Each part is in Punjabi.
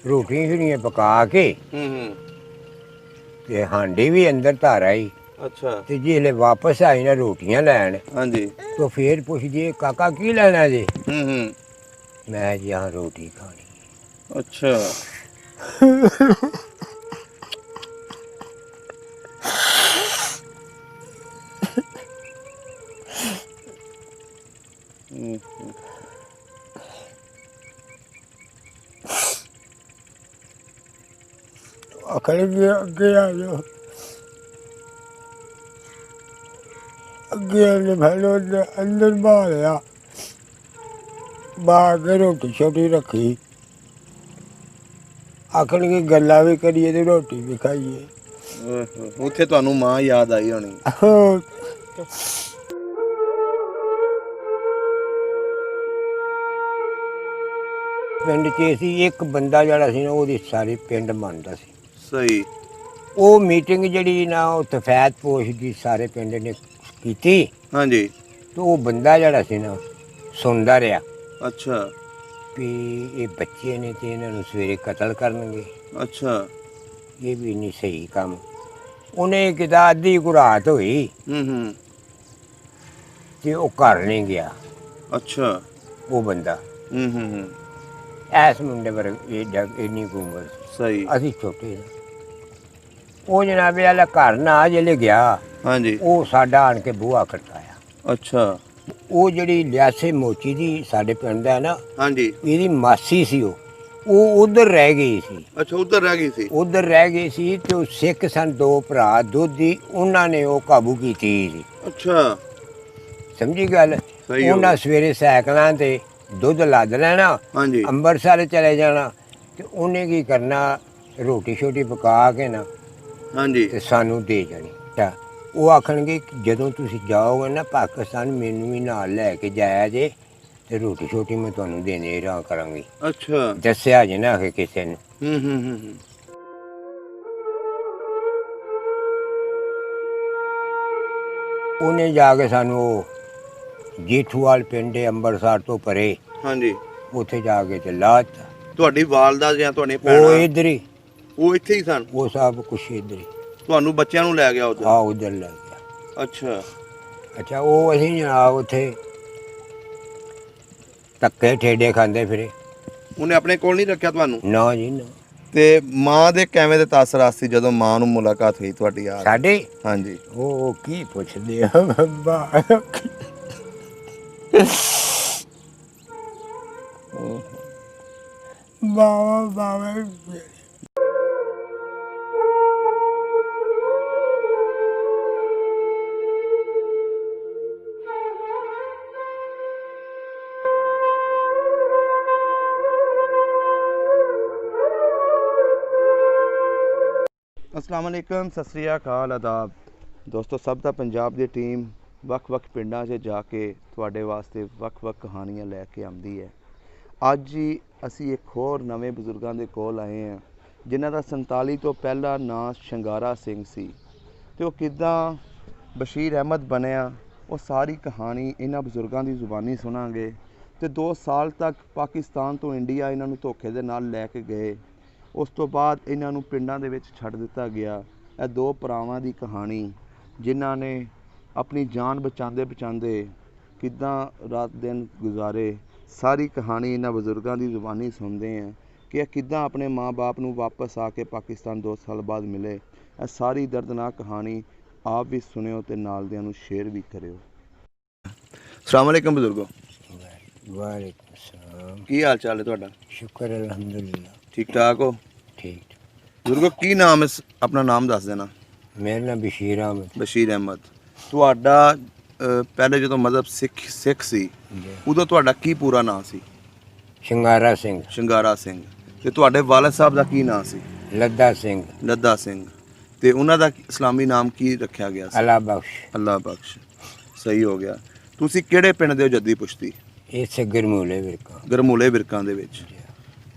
रोटियां शुटियां पका के हम्म। ते हांडी भी अंदर धर आई। अच्छा। ते जिसले वापस आई ना रोटियां लैन हाँ जी। तो फिर पुछदी काका की लेना जी। हम्म। मैं जी हाँ रोटी खानी। अच्छा। आखन लगे अगे आ जाओ। अगे आने मैंने अंदर बाहरिया बाहर के रोटी शोटी रखी। आखन लगे गल्लां भी करिए ते रोटी भी खाइए। ਉੱਥੇ ਤੁਹਾਨੂੰ ਮਾਂ ਯਾਦ ਆਈ ਹੋਣੀ। ਪਿੰਡ 'ਚ ਸੀ ਇੱਕ ਬੰਦਾ ਜਿਹੜਾ ਸੀ ਨਾ ਉਹਦੀ ਸਾਰੇ ਪਿੰਡ ਮੰਨਦਾ ਸੀ। ਸਹੀ। ਉਹ ਮੀਟਿੰਗ ਜਿਹੜੀ ਨਾ ਉਹ ਸਫੈਦ ਪੋਸ਼ ਦੀ ਸਾਰੇ ਪਿੰਡ ਨੇ ਕੀਤੀ। ਹਾਂਜੀ। ਤੇ ਉਹ ਬੰਦਾ ਜਿਹੜਾ ਸੀ ਨਾ ਸੁਣਦਾ ਰਿਹਾ ਅੱਛਾ। ਵੀ ਇਹ ਬੱਚੇ ਨੇ ਤੇ ਇਹਨਾਂ ਨੂੰ ਸਵੇਰੇ ਕਤਲ ਕਰਨਗੇ। ਅੱਛਾ। ਇਹ ਵੀ ਨਹੀਂ ਸਹੀ ਕੰਮ। ਉਹਨੇ ਕਿਤਾ ਅੱਧੀ ਕੁ ਰਾਤ ਹੋਈ ਹੂੰ। ਤੇ ਉਹ ਘਰ ਨਹੀਂ ਗਿਆ ਅੱਛਾ। ਉਹ ਬੰਦਾ। ਹੂੰ। ਐਸ ਮੁੰਡੇ ਪਰ ਇੰਨੀ ਕੁ ਉਮਰ ਸੀ। ਸਹੀ। ਅਸੀਂ ਛੋਟੇ ਸੀ। ਉਹ ਜਨਾਬੇ ਵਾਲਾ ਘਰ ਨਾ ਜਿਹੜੇ ਗਿਆ ਹਾਂਜੀ। ਉਹ ਸਾਡਾ ਆਣ ਕੇ ਬੂਹਾ ਖੜਕਾਇਆ। ਅੱਛਾ। ਉਹ ਜਿਹੜੀ ਲਿਆਸੇ ਮੋਚੀ ਦੀ ਸਾਡੇ ਪਿੰਡ ਦਾ ਨਾ ਹਾਂਜੀ। ਇਹਦੀ ਮਾਸੀ ਸੀ ਉਹ ਉਧਰ ਰਹਿ ਗਈ ਸੀ। ਅੱਛਾ ਉਧਰ ਰਹਿ ਗਈ ਸੀ। ਉਧਰ ਰਹਿ ਗਈ ਸੀ ਤੇ ਉਹ ਸਿੱਖ ਸਨ ਦੋ ਭਰਾ ਦੋਧੀ ਉਹਨਾਂ ਨੇ ਉਹ ਕਾਬੂ ਕੀਤੀ ਸੀ। ਅੱਛਾ। ਸਮਝੀ ਗੱਲ। ਸਹੀ ਹੋ ਉਹਨਾਂ ਗਿਆ। ਸਵੇਰੇ ਸਾਈਕਲਾਂ ਤੇ ਦੁੱਧ ਲੱਦ ਲੈਣਾ ਹਾਂਜੀ। ਅੰਮ੍ਰਿਤਸਰ ਚਲੇ ਜਾਣਾ ਤੇ ਉਹਨੇ ਕੀ ਕਰਨਾ ਰੋਟੀ ਛੋਟੀ ਪਕਾ ਕੇ ਨਾ ਹਾਂਜੀ। ਤੇ ਸਾਨੂੰ ਦੇ ਜਾਣੀ। ਤਾਂ ਉਹ ਆਖਣਗੇ ਕਿ ਜਦੋਂ ਤੁਸੀਂ ਜਾਓਗੇ ਨਾ ਪਾਕਿਸਤਾਨ ਮੈਨੂੰ ਵੀ ਨਾਲ ਲੈ ਕੇ ਜਾਇਆ ਜੇ ਤੇ ਰੋਟੀ ਛੋਟੀ ਮੈਂ ਤੁਹਾਨੂੰ ਦੇਣੇ ਰਹਾ ਕਰਾਂਗੀ। ਅੱਛਾ। ਦੱਸਿਆ ਜੇ ਨਾ ਕਿ ਕਿਸੇ ਨੂੰ। ਹੂੰ। ਉਹਨੇ ਜਾ ਕੇ ਸਾਨੂੰ ਉਹ ਜੇਠੂਵਾਲ ਪਿੰਡ ਅੰਮ੍ਰਿਤਸਰ ਤੋਂ ਪਰੇ ਹਾਂਜੀ। ਉੱਥੇ ਜਾ ਕੇ ਤੇ ਲਾਤਾ। ਤੁਹਾਡੀ ਵਾਲਦਾ ਜਾਂ ਤੁਹਾਡੀ ਉਹ ਭੈਣਾਂ ਇੱਧਰ ਹੀ ਉਹ ਇੱਥੇ ਹੀ ਸਨ। ਉਹ ਸਭ ਕੁਛ ਇੱਧਰ ਹੀ। ਤੁਹਾਨੂੰ ਬੱਚਿਆਂ ਨੂੰ ਲੈ ਗਿਆ ਉਧਰ। ਆ ਉੱਧਰ ਲੈ ਗਿਆ। ਅੱਛਾ। ਅੱਛਾ ਉਹ ਅਸੀਂ ਜਨਾਬ ਉੱਥੇ ਧੱਕੇ ਠੇਡੇ ਖਾਂਦੇ ਫਿਰੇ। ਉਹਨੇ ਆਪਣੇ ਕੋਲ ਨਹੀਂ ਰੱਖਿਆ ਤੁਹਾਨੂੰ? ਨਾ ਜੀ ਨਾ। ਤੇ ਮਾਂ ਦੇ ਕਿਵੇਂ ਦੇ ਤਾਸਰਾਤ ਸੀ ਜਦੋਂ ਮਾਂ ਨੂੰ ਮੁਲਾਕਾਤ ਹੋਈ ਤੁਹਾਡੀ ਯਾਰ? ਸਾਡੇ ਹਾਂਜੀ। ਉਹ ਕੀ ਪੁੱਛਦੇ ਆ ਬਾਬਾ। ਬਾਬਾ अस्सलाम वालेकुम, सत श्री अकाल, आदाब ਦੋਸਤੋ। ਸਭ ਦਾ ਪੰਜਾਬ ਦੀ ਟੀਮ ਵੱਖ-ਵੱਖ ਪਿੰਡਾਂ 'ਚ ਜਾ ਕੇ ਤੁਹਾਡੇ ਵਾਸਤੇ ਵੱਖ-ਵੱਖ ਕਹਾਣੀਆਂ ਲੈ ਕੇ ਆਉਂਦੀ ਹੈ। ਅੱਜ ਹੀ ਅਸੀਂ ਇੱਕ ਹੋਰ ਨਵੇਂ ਬਜ਼ੁਰਗਾਂ ਦੇ ਕੋਲ ਆਏ ਹਾਂ ਜਿਨ੍ਹਾਂ ਦਾ 47 ਤੋਂ ਪਹਿਲਾਂ ਨਾਂ ਸ਼ਿੰਗਾਰਾ ਸਿੰਘ ਸੀ ਤੇ ਉਹ ਕਿੱਦਾਂ ਬਸ਼ੀਰ ਅਹਿਮਦ ਬਣਿਆ ਉਹ ਸਾਰੀ ਕਹਾਣੀ ਇਹਨਾਂ ਬਜ਼ੁਰਗਾਂ ਦੀ ਜ਼ੁਬਾਨੀ ਸੁਣਾਂਗੇ। ਤੇ 2 ਸਾਲ ਤੱਕ ਪਾਕਿਸਤਾਨ ਤੋਂ ਇੰਡੀਆ ਇਹਨਾਂ ਨੂੰ ਧੋਖੇ ਦੇ ਨਾਲ ਲੈ ਕੇ ਗਏ। ਉਸ ਤੋਂ ਬਾਅਦ ਇਹਨਾਂ ਨੂੰ ਪਿੰਡਾਂ ਦੇ ਵਿੱਚ ਛੱਡ ਦਿੱਤਾ ਗਿਆ। ਇਹ 2 ਭਰਾਵਾਂ ਦੀ ਕਹਾਣੀ ਜਿਨ੍ਹਾਂ ਨੇ ਆਪਣੀ ਜਾਨ ਬਚਾਉਂਦੇ ਕਿੱਦਾਂ ਰਾਤ ਦਿਨ ਗੁਜ਼ਾਰੇ, ਸਾਰੀ ਕਹਾਣੀ ਇਹਨਾਂ ਬਜ਼ੁਰਗਾਂ ਦੀ ਜ਼ੁਬਾਨੀ ਸੁਣਦੇ ਹਾਂ ਕਿ ਇਹ ਕਿੱਦਾਂ ਆਪਣੇ ਮਾਂ-ਬਾਪ ਨੂੰ ਵਾਪਸ ਆ ਕੇ ਪਾਕਿਸਤਾਨ 2 ਸਾਲ ਬਾਅਦ ਮਿਲੇ। ਇਹ ਸਾਰੀ ਦਰਦਨਾਕ ਕਹਾਣੀ ਆਪ ਵੀ ਸੁਣਿਓ ਤੇ ਨਾਲ ਦਿਆਂ ਨੂੰ ਸ਼ੇਅਰ ਵੀ ਕਰਿਓ। ਅਸਲਾਮ ਵਾਲੇਕਮ ਬਜ਼ੁਰਗੋ। ਵਾਲੇਕੁਮ ਸਲਾਮ। ਕੀ ਹਾਲ ਚਾਲ ਹੈ ਤੁਹਾਡਾ? ਸ਼ੁਕਰ ਅਲਹਮਦੁਲਿਲਾ। ਠੀਕ ਠਾਕ ਹੋ? ਠੀਕ। ਬਜ਼ੁਰਗੋ ਕੀ ਨਾਮ ਹੈ? ਆਪਣਾ ਨਾਮ ਦੱਸ ਦੇਣਾ। ਮੇਰਾ ਨਾਮ ਬਸ਼ੀਰ ਅਹਿਮਦ। ਬਸ਼ੀਰ ਅਹਿਮਦ। ਤੁਹਾਡਾ ਪਹਿਲੇ ਜਦੋਂ ਮਜ਼ਹਬ ਸਿੱਖ ਸੀ ਉਦੋਂ ਤੁਹਾਡਾ ਕੀ ਪੂਰਾ ਨਾਂ ਸੀ? ਸ਼ਿੰਗਾਰਾ ਸਿੰਘ। ਸ਼ਿੰਗਾਰਾ ਸਿੰਘ। ਤੇ ਤੁਹਾਡੇ ਵਾਲਦ ਸਾਹਿਬ ਦਾ ਕੀ ਨਾਂ ਸੀ? ਲੱਦਾ ਸਿੰਘ। ਲੱਦਾ ਸਿੰਘ। ਤੇ ਉਹਨਾਂ ਦਾ ਇਸਲਾਮੀ ਨਾਮ ਕੀ ਰੱਖਿਆ ਗਿਆ ਸੀ? ਅੱਲਾ ਬਖਸ਼। ਅੱਲਾ ਬਖਸ਼। ਸਹੀ ਹੋ ਗਿਆ। ਤੁਸੀਂ ਕਿਹੜੇ ਪਿੰਡ ਦੇ ਹੋ ਜੱਦੀ ਪੁਸ਼ਤੀ? ਇਸੇ ਗਰਮੂਲੇ ਵਿਰਕਾ। ਗਰਮੂਲੇ ਵਿਰਕਾਂ ਦੇ ਵਿੱਚ।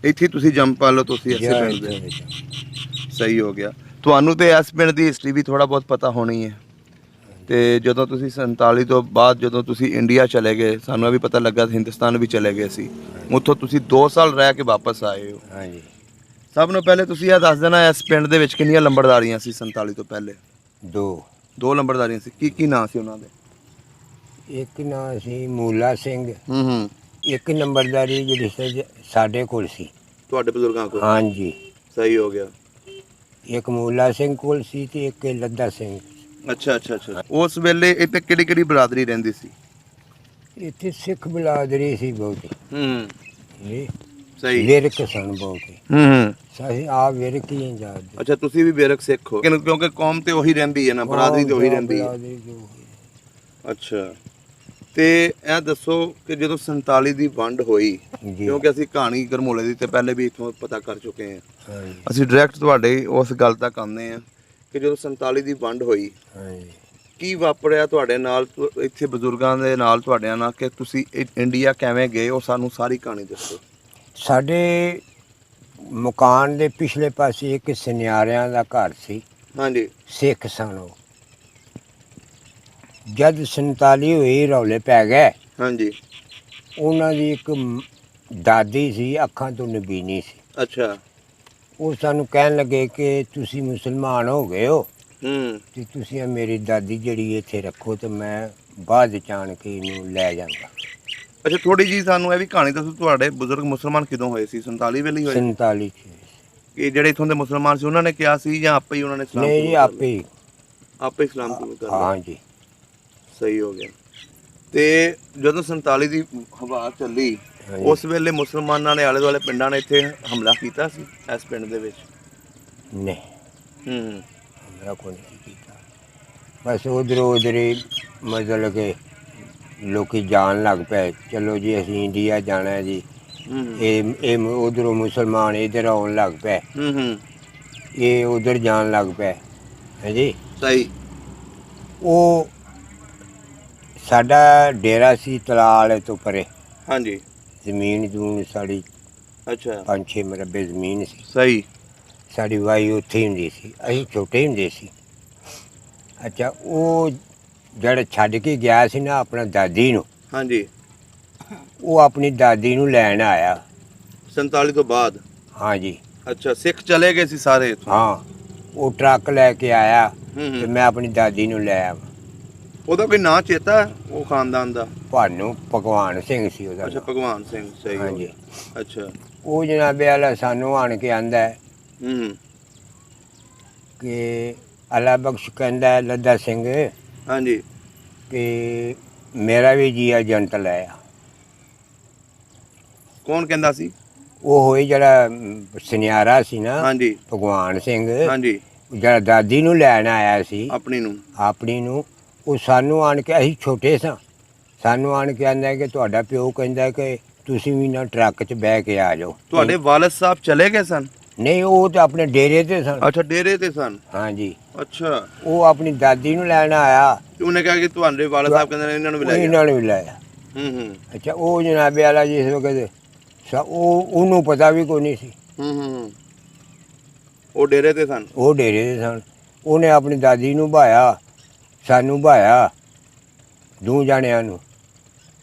ਇੱਥੇ ਤੁਸੀਂ ਜੰਮ ਪਾਲੋ, ਤੁਸੀਂ ਇਸੇ ਪਿੰਡ ਦੇ। ਸਹੀ ਹੋ ਗਿਆ। ਤੁਹਾਨੂੰ ਤੇ ਇਸ ਪਿੰਡ ਦੀ ਹਿਸਟਰੀ ਵੀ ਥੋੜਾ ਬਹੁਤ ਪਤਾ ਹੋਣੀ ਹੈ। ਤੇ ਜਦੋਂ ਤੁਸੀਂ 47 ਤੋਂ ਬਾਅਦ ਜਦੋਂ ਤੁਸੀਂ ਇੰਡੀਆ ਚਲੇ ਗਏ, ਸਾਨੂੰ ਵੀ ਪਤਾ ਲੱਗਾ ਹਿੰਦੁਸਤਾਨ ਵੀ ਚਲੇ ਗਏ ਸੀ। ਉੱਥੋਂ ਤੁਸੀਂ 2 ਸਾਲ ਰਹਿ ਕੇ ਵਾਪਸ ਆਏ ਹੋ। ਹਾਂਜੀ। ਸਭ ਨੂੰ ਪਹਿਲੇ ਤੁਸੀਂ ਇਹ ਦੱਸ ਦੇਣਾ ਇਸ ਪਿੰਡ ਦੇ ਵਿੱਚ ਕਿੰਨੀਆਂ ਲੰਬੜਦਾਰੀਆਂ ਸੀ 47 ਤੋਂ ਪਹਿਲੇ? 2। 2 ਲੰਬੜਦਾਰੀਆਂ ਸੀ। ਕੀ ਕੀ ਨਾਂ ਸੀ ਉਹਨਾਂ ਦੇ? ਇੱਕ ਨਾਂ ਸੀ ਮੂਲਾ ਸਿੰਘ, ਹੂੰ ਇੱਕ ਨੰਬਰਦਾਰੀ ਜਿਹੜੀ ਸੀ ਸਾਡੇ ਕੋਲ ਸੀ। ਤੁਹਾਡੇ ਬਜ਼ੁਰਗਾਂ ਕੋਲ? ਹਾਂਜੀ, ਸਹੀ ਹੋ ਗਿਆ। ਇੱਕ ਮੂਲਾ ਸਿੰਘ ਕੋਲ ਸੀ ਤੇ ਇੱਕ ਲੱਦਾ ਸਿੰਘ। ਅੱਛਾ ਅੱਛਾ ਅੱਛਾ। ਉਸ ਵੇਲੇ ਇੱਥੇ ਕਿਹੜੀ ਕਿਹੜੀ ਬਰਾਦਰੀ ਰਹਿੰਦੀ ਸੀ? ਇੱਥੇ ਸਿੱਖ ਬਲਾਦਰੀ ਸੀ ਬਹੁਤੀ। ਹੂੰ ਇਹ ਸਹੀ। ਵਿਰਕ ਸਨ ਬਹੁਤੇ। ਹੂੰ ਅਸੀਂ ਆਪ ਵਿਰਕ ਹੀ ਜਾਂਦੇ। ਅੱਛਾ, ਤੁਸੀਂ ਵੀ ਬੇਰਕ ਸਿੱਖ ਹੋ ਕਿਉਂਕਿ ਕੌਮ ਤੇ ਉਹੀ ਰਹਿੰਦੀ ਹੈ ਨਾ, ਬਰਾਦਰੀ ਤੇ ਉਹੀ ਰਹਿੰਦੀ ਹੈ। ਅੱਛਾ, ਤੇ ਇਹ ਦੱਸੋ ਕਿ ਜਦੋਂ 47 ਦੀ ਵੰਡ ਹੋਈ, ਜੀ ਕਿਉਂਕਿ ਅਸੀਂ ਕਹਾਣੀ ਗਰਮੋਲੇ ਦੀ ਤੇ ਪਹਿਲੇ ਵੀ ਇੱਥੋਂ ਪਤਾ ਕਰ ਚੁੱਕੇ ਹਾਂ, ਹਾਂਜੀ ਅਸੀਂ ਡਾਇਰੈਕਟ ਤੁਹਾਡੇ ਉਸ ਗੱਲ ਤੱਕ ਆਉਂਦੇ ਹਾਂ ਕਿ ਜਦੋਂ 47 ਦੀ ਵੰਡ ਹੋਈ ਹਾਂਜੀ। ਕੀ ਵਾਪਰਿਆ ਤੁਹਾਡੇ ਨਾਲ, ਇੱਥੇ ਬਜ਼ੁਰਗਾਂ ਦੇ ਨਾਲ ਤੁਹਾਡਿਆਂ ਨਾਲ, ਕਿ ਤੁਸੀਂ ਇੰਡੀਆ ਕਿਵੇਂ ਗਏ, ਉਹ ਸਾਨੂੰ ਸਾਰੀ ਕਹਾਣੀ ਦੱਸੋ। ਸਾਡੇ ਮਕਾਨ ਦੇ ਪਿਛਲੇ ਪਾਸੇ ਇੱਕ ਸੁਨਿਆਰਿਆਂ ਦਾ ਘਰ ਸੀ। ਹਾਂਜੀ ਸਿੱਖ ਸਨ ਉਹ। ਜਦ 47 ਹੋਈ ਰੌਲੇ ਪੈ ਗਏ। ਹਾਂਜੀ। ਉਹਨਾਂ ਦੀ ਇੱਕ ਦਾਦੀ ਸੀ, ਅੱਖਾਂ ਤੋਂ ਨਬੀਨੀ ਸੀ। ਅੱਛਾ। ਉਹ ਸਾਨੂੰ ਕਹਿਣ ਲੱਗੇ ਕਿ ਤੁਸੀਂ ਮੁਸਲਮਾਨ ਹੋ ਗਏ ਹੋ ਹੂੰ ਤੇ ਤੁਸੀਂ ਮੇਰੀ ਦਾਦੀ ਜਿਹੜੀ ਇੱਥੇ ਰੱਖੋ ਤੇ ਮੈਂ ਬਾਅਦ ਚ ਆਣ ਕੇ ਇਹਨੂੰ ਲੈ ਜਾਵਾਂਗਾ। ਅੱਛਾ, ਥੋੜੀ ਜੀ ਸਾਨੂੰ ਇਹ ਵੀ ਕਹਾਣੀ ਦੱਸੋ, ਤੁਹਾਡੇ ਬਜ਼ੁਰਗ ਮੁਸਲਮਾਨ ਕਦੋਂ ਹੋਏ ਸੀ? 47 ਵੇਲੇ ਹੀ ਹੋਏ? 47 ਚ। ਕਿ ਜਿਹੜੇ ਇੱਥੋਂ ਦੇ ਮੁਸਲਮਾਨ ਸੀ ਉਹਨਾਂ ਨੇ ਕਿਹਾ ਸੀ ਜਾਂ ਆਪੇ ਹੀ ਉਹਨਾਂ ਨੇ ਇਸਲਾਮ ਨਹੀਂ ਕਬੂਲ ਜੀ, ਕਰ ਆਪੇ ਲਿਆ? ਹੀ। ਆਪੇ ਇਸਲਾਮ ਕਬੂਲ ਕਰ ਲਿਆ। ਹਾਂਜੀ। ਸਹੀ ਹੋ ਗਿਆ। ਤੇ ਜਦੋਂ 47 ਦੀ ਹਵਾ ਚੱਲੀ, ਹਾਂਜੀ। ਉਸ ਵੇਲੇ ਮੁਸਲਮਾਨਾਂ ਨੇ ਆਲੇ ਦੁਆਲੇ ਪਿੰਡਾਂ ਨੇ ਇੱਥੇ ਹਮਲਾ ਕੀਤਾ ਸੀ ਇਸ ਪਿੰਡ ਦੇ ਵਿੱਚ? ਨਹੀਂ, ਹੂੰ ਹਮਲਾ ਕੋਈ ਨਹੀਂ ਕੀਤਾ। ਬਸ ਉਧਰੋਂ ਉਧਰ ਹੀ ਮਤਲਬ ਕਿ ਲੋਕੀ ਜਾਣ ਲੱਗ ਪਏ, ਚਲੋ ਜੀ ਅਸੀਂ ਇੰਡੀਆ ਜਾਣਾ ਹੈ ਜੀ। ਹੂੰ ਇਹ ਉਧਰੋਂ ਮੁਸਲਮਾਨ ਇੱਧਰ ਆਉਣ ਲੱਗ ਪਏ, ਹੂੰ ਇਹ ਉਧਰ ਜਾਣ ਲੱਗ ਪਏ। ਹਾਂਜੀ। ਸਹੀ। ਉਹ ਸਾਡਾ ਡੇਰਾ ਸੀ ਤਲਾਅ ਵਾਲੇ ਤੋਂ ਪਰੇ। ਹਾਂਜੀ। ਜ਼ਮੀਨ ਜੂਨ ਸਾਡੀ ਅੱਛਾ 5-6 ਮਰਬੇ ਜ਼ਮੀਨ ਸੀ। ਸਹੀ। ਸਾਡੀ ਵਾਈ ਉੱਥੇ ਹੀ ਹੁੰਦੀ ਸੀ, ਅਸੀਂ ਛੋਟੇ ਹੁੰਦੇ ਸੀ। ਅੱਛਾ, ਉਹ ਜਿਹੜਾ ਛੱਡ ਕੇ ਗਿਆ ਸੀ ਨਾ ਆਪਣਾ ਦਾਦੀ ਨੂੰ, ਹਾਂਜੀ। ਉਹ ਆਪਣੀ ਦਾਦੀ ਨੂੰ ਲੈਣ ਆਇਆ। 47 ਤੋਂ ਬਾਅਦ? ਹਾਂਜੀ ਅੱਛਾ, ਸਿੱਖ ਚਲੇ ਗਏ ਸੀ ਸਾਰੇ ਇੱਥੋਂ? ਹਾਂ, ਉਹ ਟਰੱਕ ਲੈ ਕੇ ਆਇਆ ਹੂੰ ਤੇ ਹੂੰ। ਮੈਂ ਆਪਣੀ ਦਾਦੀ ਨੂੰ ਲੈ ਆਇਆ। ਉਹਦਾ ਕੋਈ ਨਾਂ ਚੇਤਾ ਹੈ ਉਹ ਖਾਨਦਾਨ ਦਾ? ਭਾਨੂੰ ਭਗਵਾਨ ਸਿੰਘ ਸੀ ਉਹਦਾ ਅੱਛਾ, ਨਾਂ। ਭਗਵਾਨ ਸਿੰਘ। ਸਹੀ ਹੋ ਹਾਂਜੀ। ਗਿਆ। ਅੱਛਾ। ਉਹ ਜਨਾਬੇ ਵਾਲਾ ਸਾਨੂੰ ਆਣ ਕੇ ਆਂਦਾ ਹੂੰ ਕਿ ਅੱਲਾ ਬਖਸ਼ ਕਹਿੰਦਾ ਹੈ ਲੱਦਾ ਸਿੰਘ ਹਾਂਜੀ ਕਿ ਮੇਰਾ ਵੀ ਜੀ ਏਜੰਟ ਲੈ ਆ। ਕੌਣ ਕਹਿੰਦਾ ਸੀ? ਉਹ ਹੋਈ ਜਿਹੜਾ ਸੁਨਿਆਰਾ ਸੀ ਨਾ, ਹਾਂਜੀ ਭਗਵਾਨ ਸਿੰਘ, ਹਾਂਜੀ। ਜਿਹੜਾ ਦਾਦੀ ਨੂੰ ਲੈਣ ਆਇਆ ਸੀ ਆਪਣੀ ਨੂੰ? ਆਪਣੀ ਨੂੰ। ਉਹ ਸਾਨੂੰ ਆਣ ਕੇ, ਅਸੀਂ ਛੋਟੇ ਸਾਂ, ਸਾਨੂੰ ਆਣ ਕੇ ਆਂਦਾ ਕਿ ਤੁਹਾਡਾ ਪਿਓ ਕਹਿੰਦਾ ਕਿ ਤੁਸੀਂ ਵੀ ਨਾ ਟਰੱਕ 'ਚ ਬਹਿ ਕੇ ਆ ਜਾਓ। ਤੁਹਾਡੇ ਵਾਲਿਦ ਸਾਹਿਬ ਚਲੇ ਗਏ ਸਨ? ਨਹੀਂ, ਉਹ ਤਾਂ ਆਪਣੇ ਡੇਰੇ ਤੇ ਸਨ। ਅੱਛਾ, ਡੇਰੇ ਤੇ ਸਨ। ਹਾਂਜੀ। ਅੱਛਾ। ਉਹ ਆਪਣੀ ਦਾਦੀ ਨੂੰ ਲੈਣ ਆਇਆ। ਤੇ ਉਹਨੇ ਕਿਹਾ ਕਿ ਤੁਹਾਡੇ ਵਾਲਿਦ ਸਾਹਿਬ ਕਹਿੰਦੇ ਨੇ ਇਹਨਾਂ ਨੂੰ ਵੀ ਲੈ ਜਾ। ਇਹਨਾਂ ਨੂੰ ਵੀ ਲਾਇਆ। ਹੂੰ ਅੱਛਾ, ਉਹ ਜਨਾਬੇ ਵਾਲਾ ਜਿਸ ਵਕਤ ਉਹਨੂੰ ਪਤਾ ਵੀ ਕੋਈ ਨਹੀਂ ਸੀ। ਹੂੰ। ਉਹ ਡੇਰੇ ਤੇ ਸਨ? ਉਹ ਡੇਰੇ ਦੇ ਸਨ। ਉਹਨੇ ਆਪਣੀ ਦਾਦੀ ਨੂੰ ਭਾਇਆ, ਸਾਨੂੰ ਭਾਇਆ, ਦੋ ਜਾਣਿਆਂ ਨੂੰ,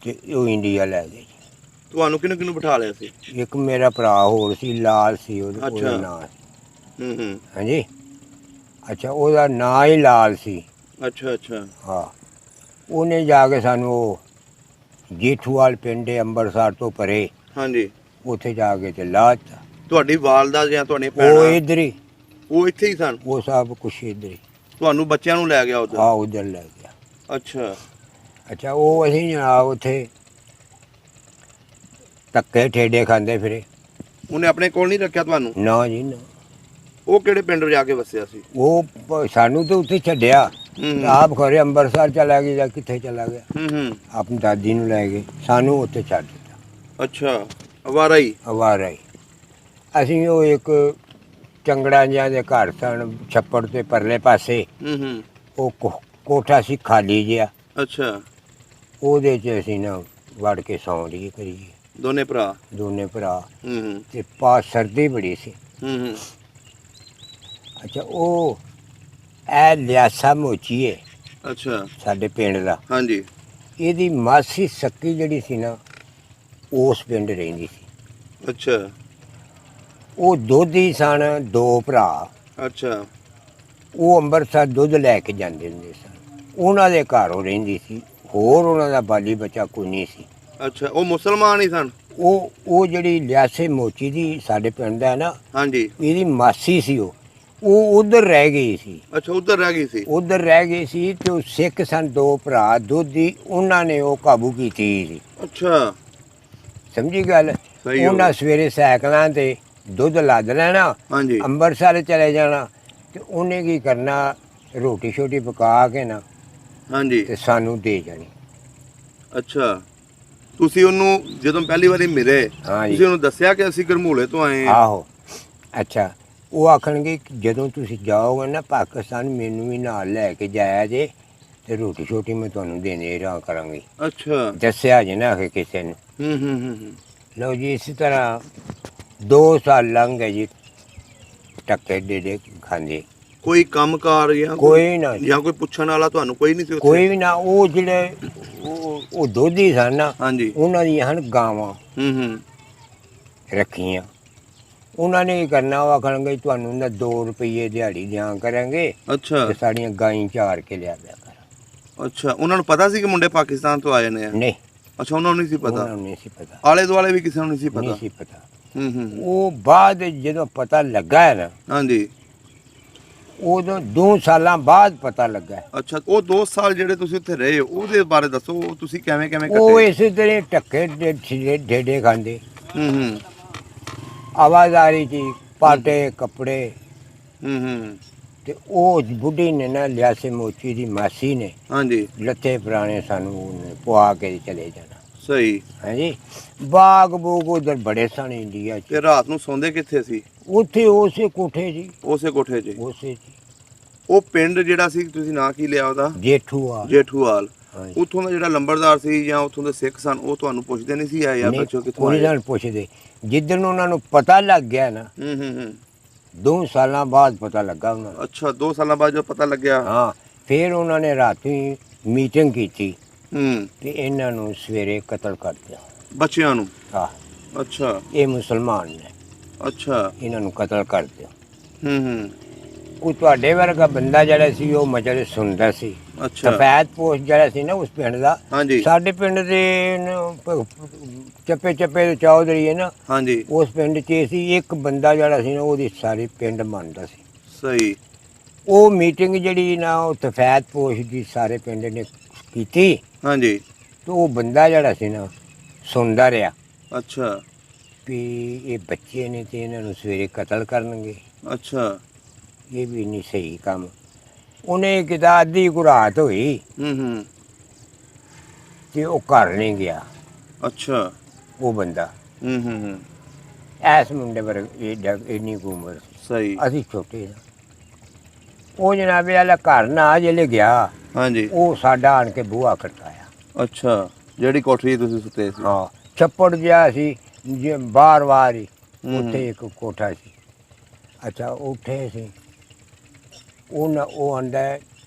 ਤੇ ਉਹ ਇੰਡੀਆ ਲੈ ਗਏ। ਤੁਹਾਨੂੰ ਕਿਹਨੂੰ ਕਿਹਨੂੰ ਬਿਠਾ ਲਿਆ ਸੀ? ਇੱਕ ਮੇਰਾ ਭਰਾ ਹੋਰ ਸੀ, ਲਾਲ ਸੀ ਉਹਦਾ ਅੱਛਾ। ਨਾਂ। ਹੂੰ ਹਾਂਜੀ। ਅੱਛਾ, ਉਹਦਾ ਨਾਂ ਹੀ ਲਾਲ ਸੀ। ਅੱਛਾ ਅੱਛਾ। ਹਾਂ। ਉਹਨੇ ਜਾ ਕੇ ਸਾਨੂੰ ਉਹ ਜੇਠੂਵਾਲ ਪਿੰਡ ਅੰਮ੍ਰਿਤਸਰ ਤੋਂ ਪਰੇ, ਹਾਂਜੀ। ਉੱਥੇ ਜਾ ਕੇ ਤੇ ਲਾਤਾ। ਤੁਹਾਡੀ ਵਾਲਦਾ ਜਾਂ ਤੁਹਾਡੀਆਂ ਉਹ ਭੈਣਾਂ ਇੱਧਰ ਹੀ, ਉਹ ਇੱਥੇ ਹੀ ਸਨ? ਉਹ ਸਭ ਕੁਛ ਇੱਧਰ ਹੀ। ਤੁਹਾਨੂੰ ਬੱਚਿਆਂ ਨੂੰ ਲੈ ਗਿਆ ਉਧਰ? ਆ ਉੱਧਰ ਲੈ ਗਿਆ। ਅੱਛਾ ਅੱਛਾ, ਉਹ ਅਸੀਂ ਜਨਾਬ ਉੱਥੇ ਧੱਕੇ ਠੇਡੇ ਖਾਂਦੇ ਫਿਰੇ। ਉਹਨੇ ਆਪਣੇ ਕੋਲ ਨਹੀਂ ਰੱਖਿਆ ਤੁਹਾਨੂੰ? ਨਾ ਜੀ ਨਾ। ਉਹ ਕਿਹੜੇ ਪਿੰਡ ਜਾ ਕੇ ਵਸਿਆ ਸੀ? ਉਹ ਸਾਨੂੰ ਤਾਂ ਉੱਥੇ ਛੱਡਿਆ, ਹੂੰ ਆਪ ਖਰੇ ਅੰਮ੍ਰਿਤਸਰ ਚਲਾ ਗਿਆ ਜਾਂ ਕਿੱਥੇ ਚਲਾ ਗਿਆ। ਹੂੰ। ਆਪਣੀ ਦਾਦੀ ਨੂੰ ਲੈ ਗਏ, ਸਾਨੂੰ ਉੱਥੇ ਛੱਡ ਦਿੱਤਾ। ਅੱਛਾ, ਅਵਾਰਾ ਹੀ? ਅਵਾਰਾ ਹੀ। ਅਸੀਂ ਉਹ ਇੱਕ ਚੰਗੜਾਂ ਜਿਹਾ ਦੇ ਘਰ ਸਨ ਛੱਪੜ ਤੇ ਪਰਲੇ ਪਾਸੇ। ਹੂੰ। ਉਹ ਕੋਠਾ ਸੀ ਖਾਲੀ ਜਿਹਾ, ਅੱਛਾ। ਉਹਦੇ 'ਚ ਅਸੀਂ ਨਾ ਵੜ ਕੇ ਸੌਂ ਲਈਏ ਕਰੀਏ ਦੋਨੇ ਭਰਾ? ਦੋਨੇ ਭਰਾ। ਹੂੰ ਤੇ ਪਾਸ ਸਰਦੀ ਬੜੀ ਸੀ। ਹੂੰ। ਅੱਛਾ, ਉਹ ਇਹ ਲਿਆਸਾ ਮੋਚੀਏ ਅੱਛਾ। ਸਾਡੇ ਪਿੰਡ ਦਾ, ਹਾਂਜੀ। ਇਹਦੀ ਮਾਸੀ ਸੱਕੀ ਜਿਹੜੀ ਸੀ ਨਾ, ਉਸ ਪਿੰਡ ਰਹਿੰਦੀ ਸੀ। ਅੱਛਾ। ਉਹ ਦੋਧੀ ਸਨ, ਦੋ ਭਰਾ। ਅੱਛਾ ਉਹ ਅੰਮ੍ਰਿਤਸਰ ਦੁੱਧ ਲੈ ਕੇ ਜਾਂਦੇ ਹੁੰਦੇ ਸਨ। ਉਹਨਾਂ ਦੇ ਘਰ ਉਹ ਰਹਿੰਦੀ ਸੀ, ਹੋਰ ਉਹਨਾਂ ਦਾ ਬਾਲੀ ਬੱਚਾ ਕੋਈ ਨਹੀਂ ਸੀ। ਅੱਛਾ, ਉਹ ਮੁਸਲਮਾਨ ਹੀ ਸਨ। ਉਹ ਜਿਹੜੀ ਲਿਆਸੇ ਮੋਚੀ ਦੀ ਸਾਡੇ ਪਿੰਡ ਦਾ ਹੈ ਨਾ, ਹਾਂਜੀ। ਇਹਦੀ ਮਾਸੀ ਸੀ। ਉਹ ਉਧਰ ਰਹਿ ਗਈ ਸੀ। ਅੱਛਾ, ਉਧਰ ਰਹਿ ਗਈ ਸੀ। ਉਧਰ ਰਹਿ ਗਈ ਸੀ ਤੇ ਉਹ ਸਿੱਖ ਸਨ, ਦੋ ਭਰਾ ਦੋਧੀ, ਉਹਨਾਂ ਨੇ ਉਹ ਕਾਬੂ ਕੀਤੀ ਸੀ। ਅੱਛਾ, ਸਮਝੀ ਗੱਲ? ਸਹੀ ਹੋ ਉਹਨਾਂ ਗਿਆ। ਸਵੇਰੇ ਸਾਈਕਲਾਂ ਤੇ ਦੁੱਧ ਲੱਦ ਲੈਣਾ, ਹਾਂਜੀ। ਅੰਮ੍ਰਿਤਸਰ ਚਲੇ ਜਾਣਾ, ਤੇ ਉਹਨੇ ਕੀ ਕਰਨਾ, ਰੋਟੀ ਛੋਟੀ ਪਕਾ ਕੇ ਨਾ ਹਾਂਜੀ। ਤੇ ਸਾਨੂੰ ਦੇ ਜਾਣੀ। ਅੱਛਾ, ਤੁਸੀਂ ਉਹਨੂੰ ਜਦੋਂ ਪਹਿਲੀ ਵਾਰੀ ਮਿਲੇ, ਹਾਂਜੀ। ਤੁਸੀਂ ਉਹਨੂੰ ਦੱਸਿਆ ਕਿ ਅਸੀਂ ਗਰਮੂਲੇ ਤੋਂ ਆਏ ਹਾਂ? ਆਹੋ। ਅੱਛਾ, ਉਹ ਆਖਣਗੇ ਕਿ ਜਦੋਂ ਤੁਸੀਂ ਜਾਓਗੇ ਨਾ ਪਾਕਿਸਤਾਨ, ਮੈਨੂੰ ਵੀ ਨਾਲ ਲੈ ਕੇ ਜਾਇਆ ਜੇ, ਤੇ ਰੋਟੀ ਛੋਟੀ ਮੈਂ ਤੁਹਾਨੂੰ ਦੇਣੇ ਰਹਾ ਕਰਾਂਗੀ। ਅੱਛਾ। ਦੱਸਿਆ ਜੇ ਨਾ ਕਿ ਕਿਸੇ ਨੂੰ। ਹੂੰ। ਲਓ ਜੀ, ਇਸੇ ਤਰ੍ਹਾਂ 2 ਸਾਲ ਲੰਘ ਗਏ ਜੀ, ਟੱਕੇ ਦੇ ਖਾਂਦੇ। ਕੋਈ ਕੰਮਕਾਰ ਜਾਂ ਕੋਈ ਨਾ, ਜਾਂ ਕੋਈ ਪੁੱਛਣ ਵਾਲਾ ਤੁਹਾਨੂੰ ਕੋਈ ਨਹੀਂ ਸੀ ਉੱਥੇ? ਕੋਈ ਵੀ ਨਾ। ਉਹ ਜਿਹੜੇ ਉਹ ਦੋਧੀ ਸਨ ਨਾ, ਹਾਂਜੀ। ਉਹਨਾਂ ਦੀਆਂ ਹਨ ਗਾਵਾਂ ਹੂੰ। ਰੱਖੀਆਂ। ਉਹਨਾਂ ਨੇ ਕੀ ਕਰਨਾ, ਉਹ ਆਖਣਗੇ ਤੁਹਾਨੂੰ ਨਾ 2 ਰੁਪਏ ਦਿਹਾੜੀ ਦਿਆਂ ਕਰਾਂਗੇ, ਅੱਛਾ। ਤੇ ਸਾਡੀਆਂ ਗਾਈਂ ਚਾਰ ਕੇ ਲਿਆ ਦਿਆ ਕਰ। ਅੱਛਾ, ਉਹਨਾਂ ਨੂੰ ਪਤਾ ਸੀ ਕਿ ਮੁੰਡੇ ਪਾਕਿਸਤਾਨ ਤੋਂ ਆਏ ਨੇ? ਨਹੀਂ, ਅੱਛਾ, ਉਹਨਾਂ ਨੂੰ ਨਹੀਂ ਸੀ ਪਤਾ? ਉਹਨਾਂ ਨੂੰ ਨਹੀਂ ਸੀ ਪਤਾ। ਆਲੇ ਦੁਆਲੇ ਵੀ ਕਿਸੇ ਨੂੰ ਨਹੀਂ ਸੀ ਪਤਾ? ਨਹੀਂ ਸੀ ਪਤਾ। ਹੂੰ। ਉਹ ਬਾਅਦ ਜਦੋਂ ਪਤਾ ਲੱਗਾ ਹੈ ਨਾ, ਹਾਂਜੀ। ਉਦੋਂ 2 ਸਾਲਾਂ ਬਾਅਦ ਪਤਾ ਲੱਗਾ। ਅੱਛਾ, ਉਹ 2 ਸਾਲ ਜਿਹੜੇ ਤੁਸੀਂ ਉੱਥੇ ਰਹੇ ਉਹਦੇ ਬਾਰੇ ਦੱਸੋ, ਉਹ ਤੁਸੀਂ ਕਿਵੇਂ ਉਹ ਕੱਟੇ? ਇਸੇ ਤਰ੍ਹਾਂ ਟੱਕੇ ਢੇਡੇ ਖਾਂਦੇ, ਹੂੰ। ਆਵਾਜ਼ਾਰੀ ਚ ਪਾਟੇ ਕੱਪੜੇ। ਹੂੰ। ਤੇ ਉਹ ਬੁੱਢੀ ਨੇ ਨਾ, ਲਿਆਸੇ ਮੋਚੀ ਦੀ ਮਾਸੀ ਨੇ, ਹਾਂਜੀ। ਲੱਥੇ ਪੁਰਾਣੇ ਸਾਨੂੰ ਉਹਨੇ ਪਵਾ ਕੇ ਚਲੇ ਜਾਣਾ। ਸਹੀ। ਹਾਂਜੀ। ਬਾਗ ਬੂਗ ਉਧਰ ਬੜੇ ਸਨ ਇੰਡੀਆ ਚ। ਤੇ ਰਾਤ ਨੂੰ ਸੌਂਦੇ ਕਿੱਥੇ ਸੀ? ਉੱਥੇ ਉਸੇ ਕੋਠੇ ਜੀ, ਉਸੇ ਕੋਠੇ 'ਚ? ਉਸੇ ਜੀ। ਉਹ ਪਿੰਡ ਜਿਹੜਾ ਸੀ, ਤੁਸੀਂ ਨਾਂ ਕੀ ਲਿਆ ਉਹਦਾ? ਜੇਠੂਆ। ਜੇਠੂਵਾਲ। ਹਾਂਜੀ। ਉੱਥੋਂ ਦਾ ਜਿਹੜਾ ਲੰਬੜਦਾਰ ਸੀ ਜਾਂ ਉੱਥੋਂ ਦੇ ਸਿੱਖ ਸਨ, ਉਹ ਤੁਹਾਨੂੰ ਪੁੱਛਦੇ ਨਹੀਂ ਸੀ ਆਏ ਯਾਰ ਨਹੀਂ, ਬੱਚੋ ਕਿੱਥੋਂ ਕੋਈ ਆਏ? ਨਾਲ ਪੁੱਛਦੇ। ਜਿੱਦਣ ਉਹਨਾਂ ਨੂੰ ਪਤਾ ਲੱਗ ਗਿਆ ਨਾ, ਹੂੰ। 2 ਸਾਲਾਂ ਬਾਅਦ ਪਤਾ ਲੱਗਾ ਉਹਨਾਂ ਨੂੰ। ਅੱਛਾ, 2 ਸਾਲਾਂ ਬਾਅਦ ਜਦੋਂ ਪਤਾ ਲੱਗਿਆ। ਹਾਂ, ਫਿਰ ਉਹਨਾਂ ਨੇ ਰਾਤੀ ਮੀਟਿੰਗ ਕੀਤੀ ਹੂੰ। ਤੇ ਇਹਨਾਂ ਨੂੰ ਸਵੇਰੇ ਕਤਲ ਕਰ ਦਿਆ। ਬੱਚਿਆਂ ਨੂੰ? ਹਾਂ, ਅੱਛਾ। ਇਹ ਮੁਸਲਮਾਨ ਨੇ, ਅੱਛਾ। ਇਹਨਾਂ ਨੂੰ ਕਤਲ ਕਰ ਦਿਆ। ਹੂੰ। ਕੋਈ ਤੁਹਾਡੇ ਵਰਗਾ ਬੰਦਾ ਜਿਹੜਾ ਸੀ, ਉਹ ਮਜਲੇ ਸੁਣਦਾ ਸੀ। ਅੱਛਾ। ਸਫੈਦ ਪੋਸ਼ ਜਿਹੜਾ ਸੀ ਨਾ ਉਸ ਪਿੰਡ ਦਾ, ਹਾਂਜੀ। ਸਾਡੇ ਪਿੰਡ ਦੇ ਚੱਪੇ ਦੇ ਚੌਧਰੀ ਹੈ ਨਾ, ਹਾਂਜੀ। ਉਸ ਪਿੰਡ 'ਚ ਸੀ ਇੱਕ ਬੰਦਾ ਜਿਹੜਾ ਸੀ ਨਾ, ਉਹਦੀ ਸਾਰੇ ਪਿੰਡ ਮੰਨਦਾ ਸੀ। ਸਹੀ। ਉਹ ਮੀਟਿੰਗ ਜਿਹੜੀ ਨਾ, ਉਹ ਸਫੈਦ ਪੋਸ਼ ਦੀ ਸਾਰੇ ਪਿੰਡ ਨੇ ਕੀਤੀ। ਹਾਂਜੀ। ਤੇ ਉਹ ਬੰਦਾ ਜਿਹੜਾ ਸੀ ਨਾ, ਸੁਣਦਾ ਰਿਹਾ ਅੱਛਾ। ਵੀ ਇਹ ਬੱਚੇ ਨੇ ਤੇ ਇਹਨਾਂ ਨੂੰ ਸਵੇਰੇ ਕਤਲ ਕਰਨਗੇ, ਅੱਛਾ। ਇਹ ਵੀ ਨਹੀਂ ਸਹੀ ਕੰਮ। ਉਹਨੇ ਕਿਤਾ ਅੱਧੀ ਕੁ ਰਾਤ ਹੋਈ ਹੂੰ। ਤੇ ਉਹ ਘਰ ਨਹੀਂ ਗਿਆ ਅੱਛਾ। ਉਹ ਬੰਦਾ। ਹੂੰ। ਐਸ ਮੁੰਡੇ ਵਰ ਇੰਨੀ ਕੁ ਉਮਰ ਸੀ, ਸਹੀ। ਅਸੀਂ ਛੋਟੇ ਹਾਂ। ਉਹ ਜਨਾਬੇ ਵਾਲਾ ਘਰ ਨਾ ਜਿਹੜੇ ਗਿਆ, ਹਾਂਜੀ। ਉਹ ਸਾਡਾ ਆਣ ਕੇ ਬੂਹਾ ਖੜਕਾਇਆ। ਅੱਛਾ, ਜਿਹੜੀ ਕੋਠਰੀ ਤੁਸੀਂ ਸੁੱਤੇ ਸੀ? ਹਾਂ, ਛੱਪੜ ਜਿਹਾ ਸੀ ਜੇ ਬਾਰ ਹੀ, ਉੱਥੇ ਇੱਕ ਕੋਠਾ ਸੀ। ਅੱਛਾ, ਉੱਥੇ ਸੀ ਉਹ ਆਂਦਾ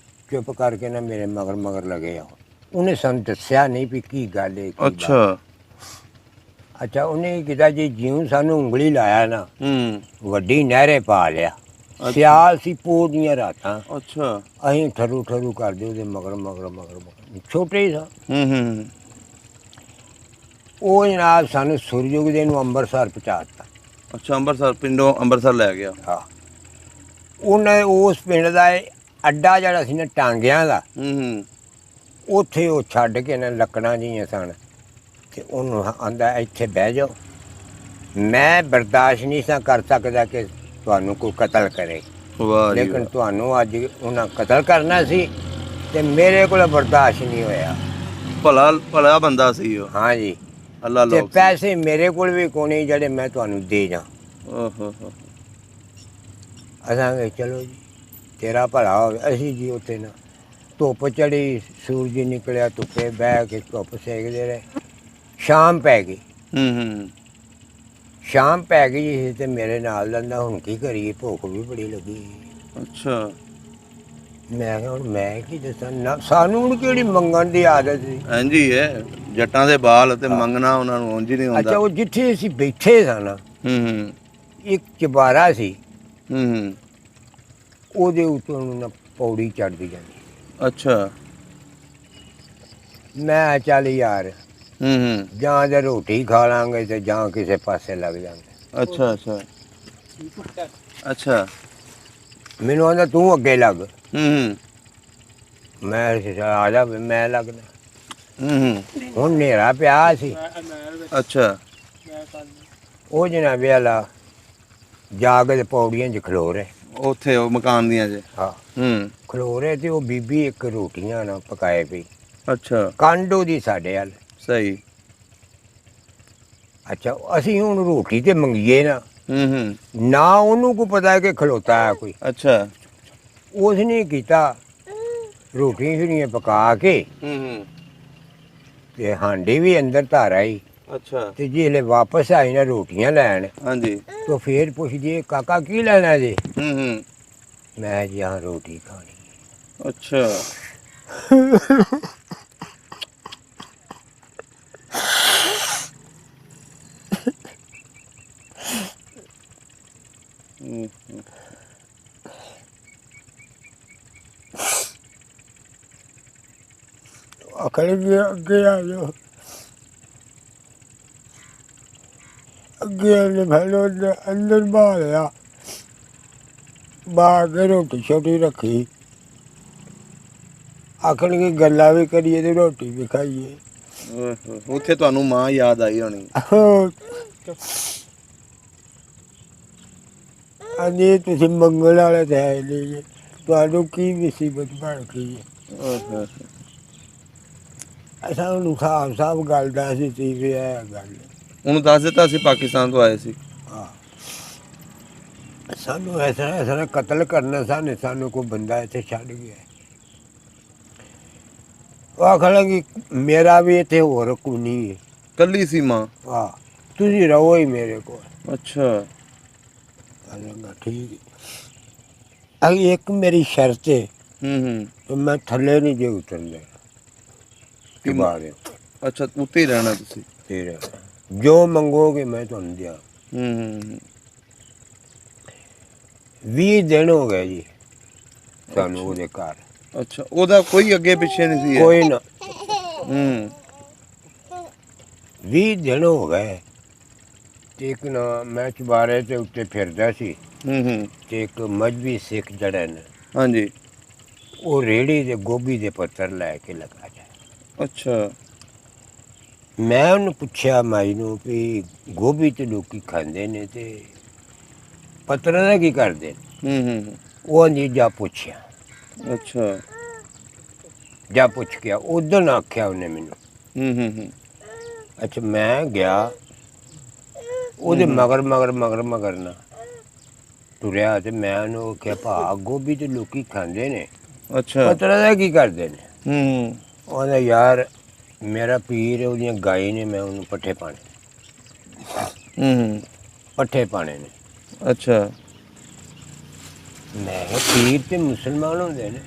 ਚੁੱਪ ਕਰਕੇ ਨਾ ਮੇਰੇ ਮਗਰ ਲੱਗੇ ਆ। ਉਹਨੇ ਸਾਨੂੰ ਦੱਸਿਆ ਨਹੀਂ ਵੀ ਕੀ ਗੱਲ ਹੈ। ਅੱਛਾ। ਅੱਛਾ, ਉਹਨੇ ਕੀ ਕੀਤਾ ਜੀ, ਜਿਉਂ ਸਾਨੂੰ ਉਂਗਲੀ ਲਾਇਆ ਨਾ, ਹੂੰ। ਵੱਡੀ ਨਹਿਰੇ ਪਾ ਲਿਆ। ਸਿਆਲ ਸੀ, ਪੋਹ ਦੀਆਂ ਰਾਤਾਂ। ਅੱਛਾ। ਅਸੀਂ ਠਰੂ ਕਰਦੇ ਉਹਦੇ ਮਗਰ ਛੋਟੇ ਹੀ ਸਾਂ। ਹੂੰ। ਉਹ ਜਨਾਬ ਸਾਨੂੰ ਸੂਰਜੁਗ ਦੇ ਨੂੰ ਅੰਮ੍ਰਿਤਸਰ ਪਹੁੰਚਾ ਦਿੱਤਾ। ਅੱਛਾ, ਅੰਮ੍ਰਿਤਸਰ ਪਿੰਡੋਂ ਅੰਮ੍ਰਿਤਸਰ ਲੈ ਗਿਆ? ਹਾਂ। ਉਹਨੇ ਉਸ ਪਿੰਡ ਦਾ ਅੱਡਾ ਜਿਹੜਾ ਸੀ ਨਾ ਟਾਂਗਿਆਂ ਦਾ, ਹੂੰ। ਉੱਥੇ ਉਹ ਛੱਡ ਕੇ ਨਾ ਲੱਕੜਾਂ ਜਿਹੀਆਂ ਸਨ, ਤੇ ਉਹਨੂੰ ਆਂਦਾ ਇੱਥੇ ਬਹਿ ਜਾਓ। ਮੈਂ ਬਰਦਾਸ਼ਤ ਨਹੀਂ ਸਾਂ ਕਰ ਸਕਦਾ ਕਿ ਤੁਹਾਨੂੰ ਕੋਈ ਕਤਲ ਕਰੇ, ਵਾਹ ਜੀ ਲੇਕਿਨ ਤੁਹਾਨੂੰ ਅੱਜ ਉਹਨਾਂ ਕਤਲ ਕਰਨਾ ਸੀ ਤੇ ਮੇਰੇ ਕੋਲ ਬਰਦਾਸ਼ਤ ਨਹੀਂ ਹੋਇਆ। ਭਲਾ ਬੰਦਾ ਸੀ ਉਹ? ਹਾਂ ਜੀ। ਅੱਲਾ ਤੇ ਲੋਕ ਪੈਸੇ ਮੇਰੇ ਕੋਲ ਵੀ ਕੋਈ ਨਹੀਂ ਜਿਹੜੇ ਮੈਂ ਤੁਹਾਨੂੰ ਦੇ ਜਾ। ਓਹੋ। ਅਸਾਂ ਚਲੋ ਜੀ, ਤੇਰਾ ਭਲਾ ਹੋਵੇ। ਅਸੀਂ ਜੀ ਉੱਥੇ ਨਾ ਧੁੱਪ ਚੜੀ, ਸੂਰਜ ਨਿਕਲਿਆ, ਧੁੱਪੇ ਬਹਿ ਕੇ ਧੁੱਪ ਸੇਕਦੇ ਰਹੇ। ਸ਼ਾਮ ਪੈ ਗਈ। ਹੂੰ। ਸ਼ਾਮ ਪੈ ਗਈ ਸੀ ਤੇ ਮੇਰੇ ਨਾਲ ਲੰਦਾ, ਹੁਣ ਕੀ ਕਰੀਏ, ਭੁੱਖ ਵੀ ਬੜੀ ਲੱਗੀ। ਅੱਛਾ। ਮੈਂ ਕਿਹਾ ਹੁਣ ਮੈਂ ਕੀ ਦੱਸਾਂ ਨਾ, ਸਾਨੂੰ ਹੁਣ ਕਿਹੜੀ ਮੰਗਣ ਦੀ ਆਦਤ ਸੀ। ਹਾਂਜੀ ਹੈ, ਜੱਟਾਂ ਦੇ ਬਾਲ ਤੇ ਮੰਗਣਾ ਉਹਨਾਂ ਨੂੰ ਉਂਝ ਨਹੀਂ ਹੁੰਦਾ। ਅੱਛਾ, ਉਹ ਜਿੱਥੇ ਅਸੀਂ ਬੈਠੇ ਸਾਂ ਨਾ, ਹੂੰ। ਇੱਕ ਚੁਬਾਰਾ ਸੀ, ਹੂੰ ਉਹਦੇ ਉੱਤੋਂ ਨੂੰ ਨਾ ਪੌੜੀ ਚੜ੍ਹਦੀ ਜਾਂਦੀ। ਅੱਛਾ ਮੈਂ ਚੱਲ ਯਾਰ ਹੂੰ ਜਾਂ ਤਾਂ ਰੋਟੀ ਖਾ ਲਾਂਗੇ ਤੇ ਜਾਂ ਕਿਸੇ ਪਾਸੇ ਲੱਗ ਜਾਂਗੇ। ਅੱਛਾ ਅੱਛਾ ਅੱਛਾ ਮੈਨੂੰ ਆਂਦਾ ਤੂੰ ਅੱਗੇ ਲੱਗ। ਹੂੰ ਮੈਂ ਕਿਹਾ ਆ ਜਾ ਵੀ ਮੈਂ ਲੱਗਦਾ। ਹੂੰ ਹੁਣ ਹਨੇਰਾ ਪਿਆ ਸੀ, ਅੱਛਾ ਉਹ ਜਨਾ ਵੇਲਾ ਜਾ ਕੇ ਤੇ ਪੌੜੀਆਂ 'ਚ ਖਲੋ ਰਹੇ। ਉੱਥੇ ਉਹ ਮਕਾਨ ਦੀਆਂ ਜੇ। ਹਾਂ ਹੂੰ ਖਲੋ ਰਹੇ ਤੇ ਉਹ ਬੀਬੀ ਇੱਕ ਰੋਟੀਆਂ ਨਾ ਪਕਾਏ ਪਈ, ਅੱਛਾ ਕੰਡ ਉਹਦੀ ਸਾਡੇ ਵੱਲ। ਸਹੀ। ਅੱਛਾ ਅਸੀਂ ਹੁਣ ਰੋਟੀ ਤੇ ਮੰਗੀਏ ਨਾ, ਹੂੰ ਨਾ ਉਹਨੂੰ ਕੋ ਪਤਾ ਕਿ ਖਲੋਤਾ ਹੈ ਕੋਈ। ਅੱਛਾ ਉਸਨੇ ਕੀਤਾ ਰੋਟੀਆਂ ਸ਼ੁਰੀਆਂ ਪਕਾ ਕੇ ਹੂੰ ਤੇ ਹਾਂਡੀ ਵੀ ਅੰਦਰ ਧਰ ਆਈ। ਅੱਛਾ ਤੇ ਜਿਹੜੇ ਵਾਪਸ ਆਈ ਨਾ ਰੋਟੀਆਂ ਲੈਣ, ਹਾਂਜੀ ਤਾਂ ਫੇਰ ਪੁੱਛਦੀ ਕਾਕਾ ਕੀ ਲੈਣਾ ਜੀ? ਹੂੰ ਮੈਂ ਜੀ ਹਾਂ ਰੋਟੀ ਖਾਣੀ। ਅੱਛਾ ਹੂੰ ਆਖਣ ਲੱਗੇ ਅੱਗੇ ਆ ਜਾਓ। ਅੱਗੇ ਨੇ ਫੈਲੋ ਅੰਦਰ ਬਾਲਿਆ, ਬਾਹਰ ਕੇ ਰੋਟੀ ਛੋਟੀ ਰੱਖੀ। ਆਖਣਗੇ ਗੱਲਾਂ ਵੀ ਕਰੀਏ ਤੇ ਰੋਟੀ ਵੀ ਖਾਈਏ। ਓਏ ਹੋਏ, ਉੱਥੇ ਤੁਹਾਨੂੰ ਮਾਂ ਯਾਦ ਆਈ ਹੋਣੀ। ਹਾਂਜੀ ਤੁਸੀਂ ਮੰਗਣ ਵਾਲੇ ਤਾਂ ਹੈ ਨਹੀਂ ਜੀ, ਤੁਹਾਨੂੰ ਕੀ ਮੁਸੀਬਤ ਬਣ ਗਈ ਹੈ? ਓਏ ਹੋਏ ਅਸਾਂ ਉਹਨੂੰ ਸਾਫ਼ ਗੱਲ ਦੱਸ ਦਿੱਤੀ ਵੀ ਇਹ ਗੱਲ। ਉਹਨੂੰ ਦੱਸ ਦਿੱਤਾ ਅਸੀਂ ਪਾਕਿਸਤਾਨ ਤੋਂ ਆਏ ਸੀ। ਹਾਂ ਸਾਨੂੰ ਐਸਾ ਕਤਲ ਕਰਨਾ ਸਾਨੂੰ ਕੋਈ ਬੰਦਾ ਇੱਥੇ ਛੱਡ ਗਿਆ। ਉਹ ਆਖਣ ਲੱਗੀ ਮੇਰਾ ਵੀ ਇੱਥੇ ਹੋਰ ਕੋਈ ਨਹੀਂ ਹੈ। ਕੱਲੀ ਸੀ ਮਾਂ? ਹਾਂ ਤੁਸੀਂ ਰਹੋ ਹੀ ਮੇਰੇ ਕੋਲ। ਅੱਛਾ ਕਹਿੰਦਾ ਠੀਕ ਹੈ। ਅਗੀ ਇੱਕ ਮੇਰੀ ਸ਼ਰਤ ਹੈ, ਤੇ ਮੈਂ ਥੱਲੇ ਨਹੀਂ ਜੇ ਉਤਰਨਾ ਚੁਬਾਰੇ। ਅੱਛਾ ਉੱਤੇ ਹੀ ਰਹਿਣਾ ਤੁਸੀਂ? ਫਿਰ ਜੋ ਮੰਗੋਗੇ ਮੈਂ ਤੁਹਾਨੂੰ ਦਿਆਂ। 20 ਦਿਨ ਹੋ ਗਏ ਜੀ ਸਾਨੂੰ ਉਹਦੇ ਘਰ। ਅੱਛਾ ਉਹਦਾ ਕੋਈ ਅੱਗੇ ਪਿੱਛੇ ਨਹੀਂ ਸੀ? ਕੋਈ ਨਾ। 20 ਦਿਨ ਹੋ ਗਏ ਤੇ ਇੱਕ ਨਾ ਮੈਂ ਚੁਬਾਰੇ ਤੇ ਉੱਤੇ ਫਿਰਦਾ ਸੀ, ਤੇ ਇੱਕ ਮਜ਼੍ਹਬੀ ਸਿੱਖ ਜਿਹੜੇ ਨੇ, ਹਾਂਜੀ, ਉਹ ਰੇਹੜੀ ਦੇ ਗੋਭੀ ਦੇ ਪੱਤਰ ਲੈ ਕੇ ਲਗਾ ਜਾਏ। ਅੱਛਾ ਮੈਂ ਉਹਨੂੰ ਪੁੱਛਿਆ ਮਾਈ ਨੂੰ ਵੀ ਗੋਭੀ ਤੇ ਲੋਕੀ ਖਾਂਦੇ ਨੇ ਤੇ ਪੱਤਰਾਂ ਦਾ ਕੀ ਕਰਦੇ ਨੇ? ਉਹ ਨਹੀਂ ਜਾ ਪੁੱਛਿਆ। ਅੱਛਾ ਜਾ ਪੁੱਛ ਗਿਆ ਉਦੋਂ ਆਖਿਆ ਉਹਨੇ ਮੈਨੂੰ। ਅੱਛਾ ਮੈਂ ਗਿਆ ਉਹਦੇ ਮਗਰ ਨਾ ਤੁਰਿਆ ਤੇ ਮੈਂ ਉਹਨੂੰ ਆਖਿਆ ਭਾ ਗੋਭੀ ਤੇ ਲੋਕੀ ਖਾਂਦੇ ਨੇ, ਅੱਛਾ ਪੱਤਰਾਂ ਦਾ ਕੀ ਕਰਦੇ ਨੇ? ਉਹਦਾ ਯਾਰ ਮੇਰਾ ਪੀਰ ਉਹਦੀਆਂ ਗਾਈ ਨੇ, ਮੈਂ ਉਹਨੂੰ ਪੱਠੇ ਪਾਣੇ। ਪੱਠੇ ਪਾਣੇ ਨੇ। ਅੱਛਾ ਮੈਂ ਕਿਹਾ ਪੀਰ ਤੇ ਮੁਸਲਮਾਨ ਹੁੰਦੇ ਨੇ।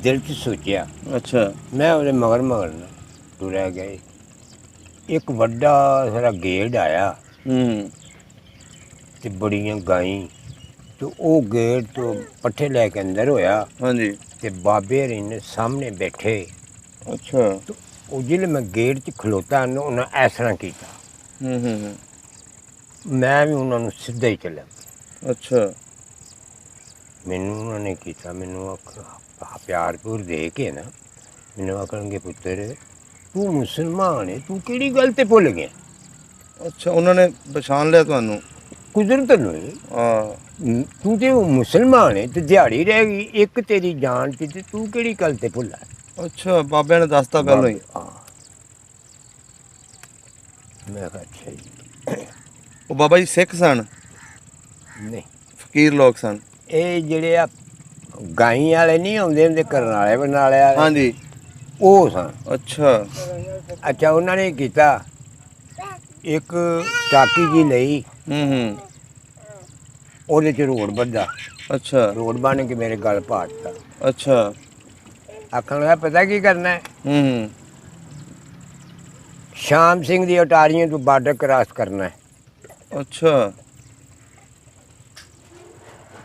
ਦਿਲ 'ਚ ਸੋਚਿਆ। ਅੱਛਾ ਮੈਂ ਉਹਦੇ ਮਗਰ ਨਾ ਤੁਰਿਆ ਗਏ। ਇੱਕ ਵੱਡਾ ਸਾਰਾ ਗੇੜ ਆਇਆ ਤੇ ਬੜੀਆਂ ਗਾਈ, ਤੇ ਉਹ ਗੇਟ ਤੋਂ ਪੱਠੇ ਲੈ ਕੇ ਅੰਦਰ ਹੋਇਆ। ਹਾਂਜੀ ਤੇ ਬਾਬੇ ਹਰੀ ਨੇ ਸਾਹਮਣੇ ਬੈਠੇ। ਅੱਛਾ ਤੇ ਉਹ ਜਿਹੜੇ ਮੈਂ ਗੇਟ 'ਚ ਖਲੋਤਾ ਨਾ ਉਹਨਾਂ ਇਸ ਤਰ੍ਹਾਂ ਕੀਤਾ। ਮੈਂ ਵੀ ਉਹਨਾਂ ਨੂੰ ਸਿੱਧਾ ਹੀ ਚੱਲਿਆ। ਅੱਛਾ ਮੈਨੂੰ ਉਹਨਾਂ ਨੇ ਕੀਤਾ, ਮੈਨੂੰ ਪਿਆਰ ਪਿਉਰ ਦੇ ਕੇ ਨਾ ਮੈਨੂੰ ਆਖਣਗੇ ਪੁੱਤਰ ਤੂੰ ਮੁਸਲਮਾਨ ਹੈ, ਤੂੰ ਕਿਹੜੀ ਗੱਲ 'ਤੇ ਭੁੱਲ ਗਿਆ? ਅੱਛਾ ਉਹਨਾਂ ਨੇ ਪਛਾਣ ਲਿਆ ਤੁਹਾਨੂੰ? ਕੁਦਰਤ ਨਹੀਂ। ਹਾਂ ਤੂੰ ਤੇ ਉਹ ਮੁਸਲਮਾਨ ਹੈ ਤੇ ਦਿਹਾੜੀ ਰਹਿ ਗਈ ਇੱਕ ਤੇਰੀ ਜਾਨ 'ਚ, ਤੇ ਤੂੰ ਕਿਹੜੀ ਗੱਲ 'ਤੇ ਭੁੱਲਾ? ਅੱਛਾ ਬਾਬਿਆਂ ਨੇ ਦੱਸਤਾ ਪਹਿਲਾਂ ਹੀ? ਹਾਂ ਮੈਂ ਕਿਹਾ ਅੱਛਾ ਜੀ। ਉਹ ਬਾਬਾ ਜੀ ਸਿੱਖ ਸਨ? ਨਹੀਂ ਫਕੀਰ ਲੋਕ ਸਨ? ਇਹ ਜਿਹੜੇ ਆ ਗਾਈ ਵਾਲੇ ਨਹੀਂ ਆਉਂਦੇ ਹੁੰਦੇ ਕਰਨ ਵਾਲੇ ਬਨਾਲੇ ਵਾਲੇ, ਹਾਂਜੀ ਉਹ ਸਨ। ਅੱਛਾ ਅੱਛਾ ਉਹਨਾਂ ਨੇ ਕੀਤਾ ਇੱਕ ਟਾਕੀ ਜੀ ਲਈ, ਉਹਦੇ 'ਚ ਰੋਡ ਬੱਧਾ। ਅੱਛਾ ਰੋਡ ਬਣ ਕੇ ਮੇਰੇ ਗਲ ਪਾ ਦਿੱਤਾ। ਅੱਛਾ ਆਖਣ ਲੱਗਾ ਪਤਾ ਕੀ ਕਰਨਾ? ਹੂੰ ਸ਼ਾਮ ਸਿੰਘ ਦੀ ਅਟਾਰੀਆਂ ਤੋਂ ਬਾਰਡਰ ਕਰਾਸ ਕਰਨਾ ਹੈ। ਅੱਛਾ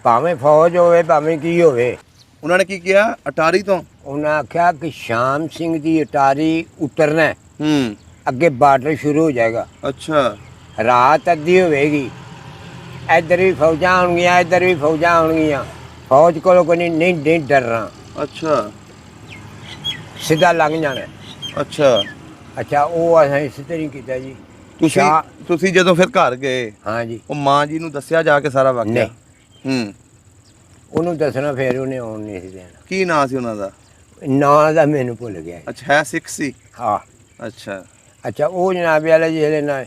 ਭਾਵੇਂ ਫੌਜ ਹੋਵੇ ਭਾਵੇਂ ਕੀ ਹੋਵੇ। ਉਹਨਾਂ ਨੇ ਕੀ ਕਿਹਾ ਅਟਾਰੀ ਤੋਂ? ਉਹਨਾਂ ਆਖਿਆ ਕਿ ਸ਼ਾਮ ਸਿੰਘ ਦੀ ਅਟਾਰੀ ਉਤਰਨਾ ਹੈ, ਹੂੰ। ਅੱਗੇ ਬਾਰਡਰ ਸ਼ੁਰੂ ਹੋ ਜਾਏਗਾ। ਅੱਛਾ। ਰਾਤ ਅੱਧੀ ਹੋਵੇਗੀ, ਇੱਧਰ ਵੀ ਫੌਜਾਂ ਆਉਣਗੀਆਂ ਇੱਧਰ ਵੀ ਫੌਜਾਂ ਆਉਣਗੀਆਂ। ਫੌਜ ਕੋਲੋਂ ਕੋਈ ਨਹੀਂ ਡਰਨਾ, ਅੱਛਾ ਸਿੱਧਾ ਲੰਘ ਜਾਣਾ। ਅੱਛਾ। ਅੱਛਾ ਉਹ ਅਸੀਂ ਇਸ ਤਰ੍ਹਾਂ ਹੀ ਕੀਤਾ ਜੀ। ਤੁਸੀਂ ਜਦੋਂ ਫਿਰ ਘਰ ਗਏ, ਹਾਂ ਜੀ, ਉਹ ਮਾਂ ਜੀ ਨੂੰ ਦੱਸਿਆ ਜਾ ਕੇ ਸਾਰਾ ਵਾਕਿਆ? ਨਹੀਂ। ਹੂੰ। ਉਹਨੂੰ ਦੱਸਣਾ ਫਿਰ ਉਹਨੇ ਆਉਣ ਨਹੀਂ ਸੀ ਦੇਣਾ। ਕੀ ਨਾਂ ਸੀ ਉਹਨਾਂ ਦਾ? ਨਾਂ ਦਾ ਮੈਨੂੰ ਭੁੱਲ ਗਿਆ। ਅੱਛਾ, ਹੈ ਸਿੱਖ ਸੀ? ਹਾਂ। ਅੱਛਾ। ਅੱਛਾ ਉਹ ਜਨਾਬ ਵਾਲੇ ਜਿਹੜੇ ਨਾ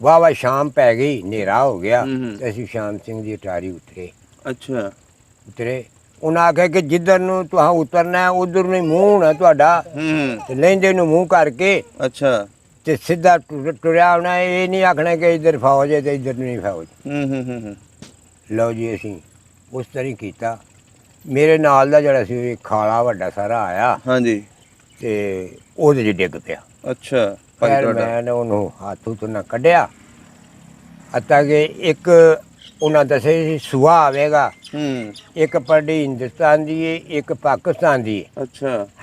ਵਾਹ ਸ਼ਾਮ ਪੈ ਗਈ, ਹਨੇਰਾ ਹੋ ਗਿਆ ਤੇ ਅਸੀਂ ਸ਼ਾਮ ਸਿੰਘ ਦੀ ਅਟਾਰੀ ਉਤਰੇ। ਅੱਛਾ। ਉਤਰੇ, ਉਹਨਾਂ ਆਖਿਆ ਕਿ ਜਿੱਧਰ ਨੂੰ ਤੁਹਾਂ ਉਤਰਨਾ ਉਧਰ ਨੂੰ ਮੂੰਹ ਹੋਣਾ ਤੁਹਾਡਾ, ਤੇ ਲਹਿੰਦੇ ਨੂੰ ਮੂੰਹ ਕਰਕੇ ਅੱਛਾ ਤੇ ਸਿੱਧਾ ਟੁਰਿਆ ਆਉਣਾ। ਇਹ ਨਹੀਂ ਆਖਣਾ ਕਿ ਇੱਧਰ ਫੌਜ ਹੈ ਤੇ ਇੱਧਰ ਨਹੀਂ ਫੌਜ। ਲਓ ਜੀ ਅਸੀਂ ਉਸ ਤਰ੍ਹਾਂ ਕੀਤਾ। ਮੇਰੇ ਨਾਲ ਦਾ ਜਿਹੜਾ ਸੀ ਉਹ ਇੱਕ ਖਾਲਾ ਵੱਡਾ ਸਾਰਾ ਆਇਆ। ਹਾਂਜੀ। ਤੇ ਉਹਦੇ 'ਚ ਡਿੱਗ ਪਿਆ। ਅੱਛਾ। ਫਿਰ ਮੈਂ ਉਹਨੂੰ ਹੱਥ ਹੁੱਥ ਨਾਲ ਕੱਢਿਆ। ਅੱਤਾ ਕਿ ਇੱਕ ਉਹਨਾਂ ਦੱਸਿਆ ਸੀ ਸੂਆ ਆਵੇਗਾ, ਇੱਕ ਪਰੜੀ ਹਿੰਦੁਸਤਾਨ ਦੀ ਹੈ ਇੱਕ ਪਾਕਿਸਤਾਨ ਦੀ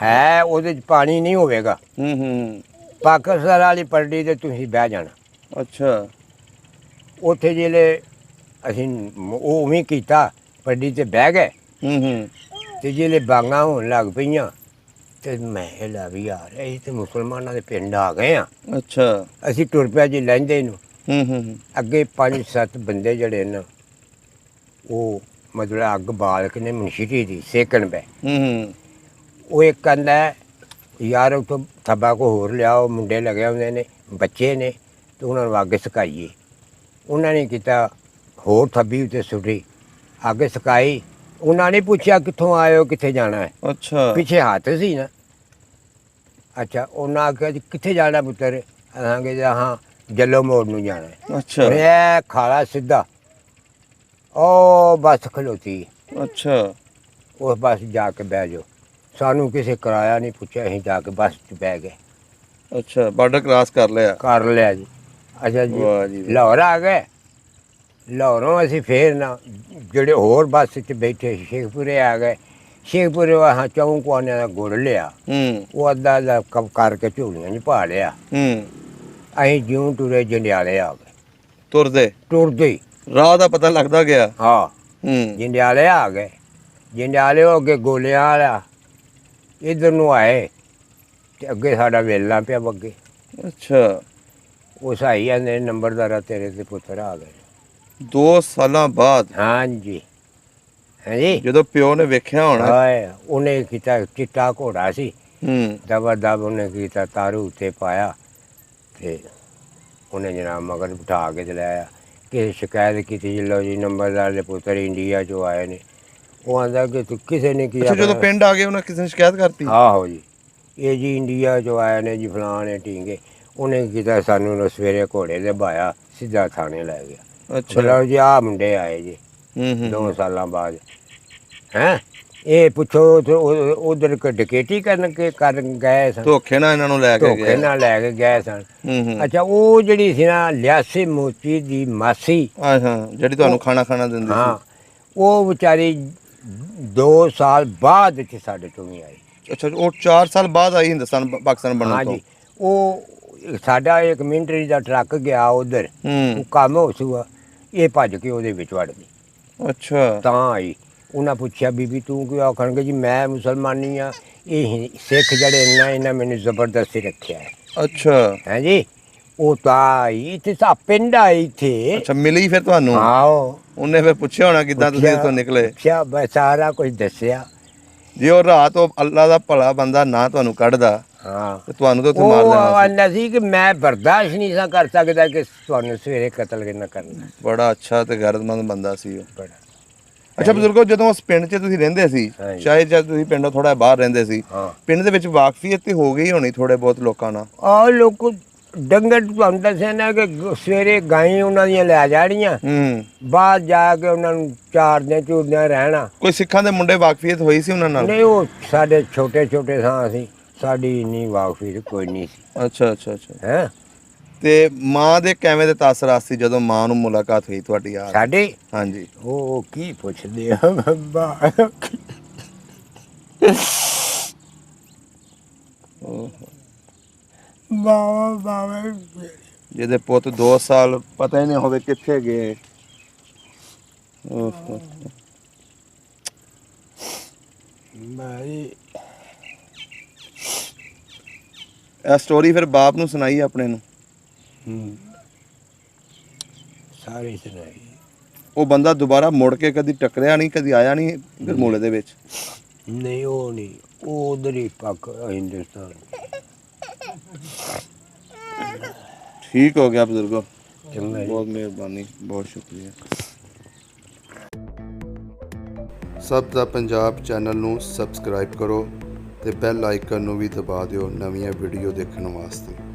ਹੈ ਉਹਦੇ 'ਚ ਪਾਣੀ ਨਹੀਂ ਹੋਵੇਗਾ। ਪਾਕਿਸਤਾਨ ਵਾਲੀ ਪਰੜੀ ਤੇ ਤੁਸੀਂ ਬਹਿ ਜਾਣਾ। ਅੱਛਾ। ਉੱਥੇ ਜਿਹੜੇ ਅਸੀਂ ਉਹ ਉਵੇਂ ਕੀਤਾ, ਪਰੜੀ ਤੇ ਬਹਿ ਗਏ। ਤੇ ਜਿਹੜੇ ਬਾਂਗਾਂ ਹੋਣ ਲੱਗ ਪਈਆਂ ਤੇ ਮੈਂ ਲਾ ਵੀ ਯਾਰ ਅਸੀਂ ਤੇ ਮੁਸਲਮਾਨਾਂ ਦੇ ਪਿੰਡ ਆ ਗਏ ਆ। ਅੱਛਾ। ਅਸੀਂ ਟੁਰ ਪਿਆ ਜੀ ਲਹਿੰਦੇ ਨੂੰ। ਅੱਗੇ 5-7 ਬੰਦੇ ਜਿਹੜੇ ਨੇ ਉਹ ਮਤਲਬ ਅੱਗ ਬਾਲ ਕੇ ਨੇ ਮਨਸ਼ੀਰੀ ਦੀ ਸੇਕਣ ਪਏ। ਉਹ ਇੱਕ ਕਹਿੰਦਾ ਯਾਰ ਉੱਥੋਂ ਥੱਬਾ ਕੋ ਹੋਰ ਲਿਆਓ, ਮੁੰਡੇ ਲੱਗੇ ਹੁੰਦੇ ਨੇ ਬੱਚੇ ਨੇ ਤੇ ਉਹਨਾਂ ਨੂੰ ਅੱਗ ਸਕਾਈਏ। ਉਹਨਾਂ ਨੇ ਕੀਤਾ, ਹੋਰ ਥੱਬੀ ਉੱਤੇ ਸੁੱਟੀ, ਅੱਗ ਸਕਾਈ। ਉਹਨਾਂ ਨੇ ਪੁੱਛਿਆ ਕਿੱਥੋਂ ਆਏ ਹੋ, ਕਿੱਥੇ ਜਾਣਾ ਹੈ? ਅੱਛਾ। ਪਿੱਛੇ ਹੱਥ ਸੀ ਨਾ। ਅੱਛਾ ਉਹਨਾਂ ਆਖਿਆ ਜੀ ਕਿੱਥੇ ਜਾਣਾ ਪੁੱਤਰ? ਅਸਾਂਗੇ ਹਾਂ ਜੱਲੋ ਮੋੜ ਨੂੰ ਜਾਣਾ। ਅੱਛਾ। ਇਹ ਖਾਲਾ ਸਿੱਧਾ ਉਹ ਬੱਸ ਖਲੋਤੀ। ਅੱਛਾ। ਉਸ ਬੱਸ ਜਾ ਕੇ ਬਹਿ ਜਾਓ। ਸਾਨੂੰ ਕਿਸੇ ਕਿਰਾਇਆ ਨਹੀਂ ਪੁੱਛਿਆ, ਅਸੀਂ ਜਾ ਕੇ ਬੱਸ 'ਚ ਬਹਿ ਗਏ। ਅੱਛਾ, ਬਾਰਡਰ ਕ੍ਰਾਸ ਕਰ ਲਿਆ? ਕਰ ਲਿਆ ਜੀ। ਅੱਛਾ ਜੀ, ਵਾਹ ਜੀ। ਲਾਹੌਰ ਆ ਗਏ। ਲਾਹੌਰੋਂ ਅਸੀਂ ਫੇਰ ਨਾ ਜਿਹੜੇ ਹੋਰ ਬੱਸ 'ਚ ਬੈਠੇ ਸ਼ੇਖਪੁਰੇ ਆ ਗਏ। ਸ਼ੇਖਪੁਰੇ ਹਾਂ ਚੌਂਕ ਵਾਲਿਆਂ ਦਾ ਗੁੜ ਲਿਆ। ਉਹ ਅੱਧਾ ਕਰਕੇ ਝੋਲੀਆਂ 'ਚ ਪਾ ਲਿਆ। ਅਸੀਂ ਜਿਉਂ ਟੁਰੇ ਜੰਡਿਆਲੇ ਆ ਗਏ। ਤੁਰਦੇ ਹੀ ਰਾਹ ਦਾ ਪਤਾ ਲੱਗਦਾ ਗਿਆ? ਹਾਂ। ਜੰਡਿਆਲੇ ਆ ਗਏ। ਜੰਡਿਆਲੇ ਅੱਗੇ ਗੋਲਿਆਂ ਵਾਲਾ ਇੱਧਰ ਨੂੰ ਆਏ ਤੇ ਅੱਗੇ ਸਾਡਾ ਵੇਲਣਾ ਪਿਆ ਅੱਗੇ। ਅੱਛਾ। ਉਹ ਸਹੀ ਆਂਦੇ ਨੰਬਰਦਾਰਾ ਤੇਰੇ ਤੇ ਪੁੱਤਰ ਆ ਗਏ 2 ਸਾਲਾਂ ਬਾਅਦ? ਹਾਂਜੀ ਹਾਂਜੀ। ਜਦੋਂ ਪਿਓ ਨੇ ਵੇਖਿਆ ਹੋਣਾ? ਉਹਨੇ ਕੀਤਾ, ਚਿੱਟਾ ਘੋੜਾ ਸੀ, ਦਬਾ ਦਬ ਉਹਨੇ ਕੀਤਾ, ਤਾਰੂ ਉੱਤੇ ਪਾਇਆ ਤੇ ਉਹਨੇ ਜਨਾਬ ਮਗਰ ਬਿਠਾ ਕੇ ਚਲਾਇਆ। ਕਿਸੇ ਸ਼ਿਕਾਇਤ ਕੀਤੀ ਜੀ ਲਓ ਜੀ ਨੰਬਰਦਾਰ ਦੇ ਪੁੱਤਰ ਇੰਡੀਆ 'ਚੋਂ ਆਏ ਨੇ। ਉਹ ਆਂਦਾ ਕਿ ਕਿਸੇ ਨੇ ਕੀ? ਜਦੋਂ ਪਿੰਡ ਆ ਗਏ ਉਹਨਾਂ ਕਿਸੇ ਨੇ ਸ਼ਿਕਾਇਤ ਕਰਤੀ? ਆਹੋ ਜੀ, ਇਹ ਜੀ ਇੰਡੀਆ 'ਚੋਂ ਆਏ ਨੇ ਜੀ ਫਲਾਣੇ ਟੀਂਗੇ। ਉਹਨੇ ਕੀਤਾ ਸਾਨੂੰ ਸਵੇਰੇ ਘੋੜੇ ਦੇ ਬਾਇਆ ਸਿੱਧਾ ਥਾਣੇ ਲੈ ਗਿਆ। ਚਲੋ ਜੀ ਆਹ ਮੁੰਡੇ ਆਏ ਜੀ 2 ਸਾਲਾਂ ਬਾਅਦ। ਹੈਂ ਇਹ ਪੁੱਛੋ ਉਧਰ ਡਕੈਤੀ ਕਰਨ ਗਏ ਸਨ। ਧੋਖੇ ਨਾਲ ਇਹਨਾਂ ਨੂੰ ਲੈ ਕੇ ਗਏ ਸਨ। ਅੱਛਾ ਉਹ ਜਿਹੜੀ ਸੀ ਨਾ ਲਿਆਸੇ ਮੋਚੀ ਦੀ ਮਾਸੀ, ਜਿਹੜੀ ਤੁਹਾਨੂੰ ਖਾਣਾ ਦਿੰਦੀ ਸੀ, ਹਾਂ ਉਹ ਵਿਚਾਰੀ 2 ਸਾਲ ਬਾਅਦ ਚ ਸਾਡੇ ਤੋਂ ਵੀ ਆਈ। ਅੱਛਾ, ਉਹ 4 ਸਾਲ ਬਾਅਦ ਆਈ ਹਿੰਦੁਸਤਾਨ ਪਾਕਿਸਤਾਨ ਬਣਨ ਤੋਂ? ਹਾਂਜੀ। ਉਹ ਸਾਡਾ ਇੱਕ ਮਿਲਟਰੀ ਦਾ ਟਰੱਕ ਗਿਆ ਉਧਰ, ਉਹ ਕੰਮ ਹੋ ਸੂਆ, ਇਹ ਭੱਜ ਕੇ ਉਹਦੇ ਵਿੱਚ ਵੜ ਗਈ। ਅੱਛਾ। ਤਾਂ ਆਈ। ਉਹਨਾਂ ਪੁੱਛਿਆ ਬੀਬੀ ਤੂੰ ਕਿਉਂ? ਆਖਣਗੇ ਜੀ ਮੈਂ ਮੁਸਲਮਾਨੀ ਆ, ਇਹ ਸਿੱਖ ਜਿਹੜੇ ਇਹਨਾਂ ਮੈਨੂੰ ਜ਼ਬਰਦਸਤੀ ਰੱਖਿਆ ਹੈ। ਅੱਛਾ। ਹੈ ਜੀ। ਉਹ ਤਾਂ ਆਈ ਇੱਥੇ ਪਿੰਡ ਆਈ ਇੱਥੇ। ਅੱਛਾ, ਮਿਲੀ ਫਿਰ ਤੁਹਾਨੂੰ? ਆਹੋ। ਉਹਨੇ ਫਿਰ ਪੁੱਛਿਆ ਹੋਣਾ ਕਿੱਦਾਂ ਤੁਸੀਂ ਇੱਥੋਂ ਨਿਕਲੇ? ਪੁੱਛਿਆ, ਸਾਰਾ ਕੁਝ ਦੱਸਿਆ। ਜੇ ਉਹ ਰਾਤ ਉਹ ਅੱਲਾ ਦਾ ਭਲਾ ਬੰਦਾ ਨਾ ਤੁਹਾਨੂੰ ਕੱਢਦਾ, ਹਾਂ, ਤੇ ਤੁਹਾਨੂੰ ਤਾਂ ਉੱਥੇ ਮਾਰ ਦੇਣਾ ਸੀ। ਉਹ ਆਂਦਾ ਸੀ ਕਿ ਮੈਂ ਬਰਦਾਸ਼ਤ ਨਹੀਂ ਸਾਂ ਕਰ ਸਕਦਾ ਕਿ ਤੁਹਾਨੂੰ ਸਵੇਰੇ ਕਤਲ ਨਾ ਕਰਨਾ। ਬੜਾ ਅੱਛਾ ਤੇ ਗੈਰਤਮੰਦ ਬੰਦਾ ਸੀ ਉਹ। ਬੜਾ। ਅੱਛਾ ਬਜ਼ੁਰਗੋ, ਜਦੋਂ ਉਸ ਪਿੰਡ 'ਚ ਤੁਸੀਂ ਰਹਿੰਦੇ ਸੀ, ਸ਼ਾਇਦ ਜਦ ਤੁਸੀਂ ਪਿੰਡੋਂ ਥੋੜਾ ਬਾਹਰ ਰਹਿੰਦੇ ਸੀ, ਪਿੰਡ ਦੇ ਵਿੱਚ ਵਾਕਫੀਅਤ ਤੇ ਹੋ ਗਈ ਹੋਣੀ ਥੋੜੇ ਬਹੁਤ ਲੋਕਾਂ ਨਾਲ? ਆਹ ਲੋਕ ਡੰਗਰ ਤੁਹਾਨੂੰ ਦੱਸਿਆ ਨਾ ਕਿ ਸਵੇਰੇ ਗਾਈ ਉਹਨਾਂ ਦੀਆਂ ਲੈ ਜਾਣੀਆਂ, ਬਾਅਦ ਜਾ ਕੇ ਉਹਨਾਂ ਨੂੰ ਚਾਰਦਿਆਂ ਚੂਰਦਿਆਂ ਰਹਿਣਾ। ਕੋਈ ਸਿੱਖਾਂ ਦੇ ਮੁੰਡੇ ਵਾਕਫੀਅਤ ਹੋਈ ਸੀ ਉਹਨਾਂ ਨਾਲ? ਨਹੀਂ, ਉਹ ਸਾਡੇ ਛੋਟੇ ਸਾਂ ਅਸੀਂ, ਸਾਡੀ ਇੰਨੀ ਵਾਕਫੀਅਤ ਕੋਈ ਨਹੀਂ ਸੀ। ਅੱਛਾ ਅੱਛਾ ਅੱਛਾ। ਹੈਂ ਤੇ ਮਾਂ ਦੇ ਕਿਵੇਂ ਦੇ ਤਾਸਰਾਤ ਸੀ ਜਦੋਂ ਮਾਂ ਨੂੰ ਮੁਲਾਕਾਤ ਹੋਈ ਤੁਹਾਡੀ ਯਾਰ? ਸਾਡੇ ਹਾਂਜੀ। ਉਹ ਕੀ ਪੁੱਛਦੇ ਆ ਬਾਬਾ ਬਾਬਾ ਜਿਹਦੇ ਪੁੱਤ 2 ਸਾਲ ਪਤਾ ਹੀ ਨਹੀਂ ਹੋਵੇ ਕਿੱਥੇ ਗਏ। ਓਹੋ। ਮਾਰੀ ਇਹ ਸਟੋਰੀ ਫਿਰ ਬਾਪ ਨੂੰ ਸੁਣਾਈ ਆਪਣੇ ਨੂੰ? ਸਾਰੇ ਸੁਣਾਈ। ਉਹ ਬੰਦਾ ਦੁਬਾਰਾ ਮੁੜ ਕੇ ਕਦੀ ਟੱਕਰਿਆ ਨਹੀਂ, ਕਦੀ ਆਇਆ ਨਹੀਂ ਗਰਮੋਲੇ ਦੇ ਵਿੱਚ? ਨਹੀਂ ਉਹ ਨਹੀਂ, ਉਹ ਉਧਰ ਹੀ ਪੱਕ ਹਿੰਦੁਸਤਾਨ। ਠੀਕ ਹੋ ਗਿਆ ਬਜ਼ੁਰਗੋ, ਚੰਗਾ ਜੀ। ਬਹੁਤ ਮਿਹਰਬਾਨੀ, ਬਹੁਤ ਸ਼ੁਕਰੀਆ। ਸਭ ਦਾ ਪੰਜਾਬ ਚੈਨਲ ਨੂੰ ਸਬਸਕ੍ਰਾਈਬ ਕਰੋ ਤੇ ਬੈਲ ਆਈਕਨ ਨੂੰ ਵੀ ਦਬਾ ਦਿਓ ਨਵੀਆਂ ਵੀਡੀਓ ਦੇਖਣ ਵਾਸਤੇ।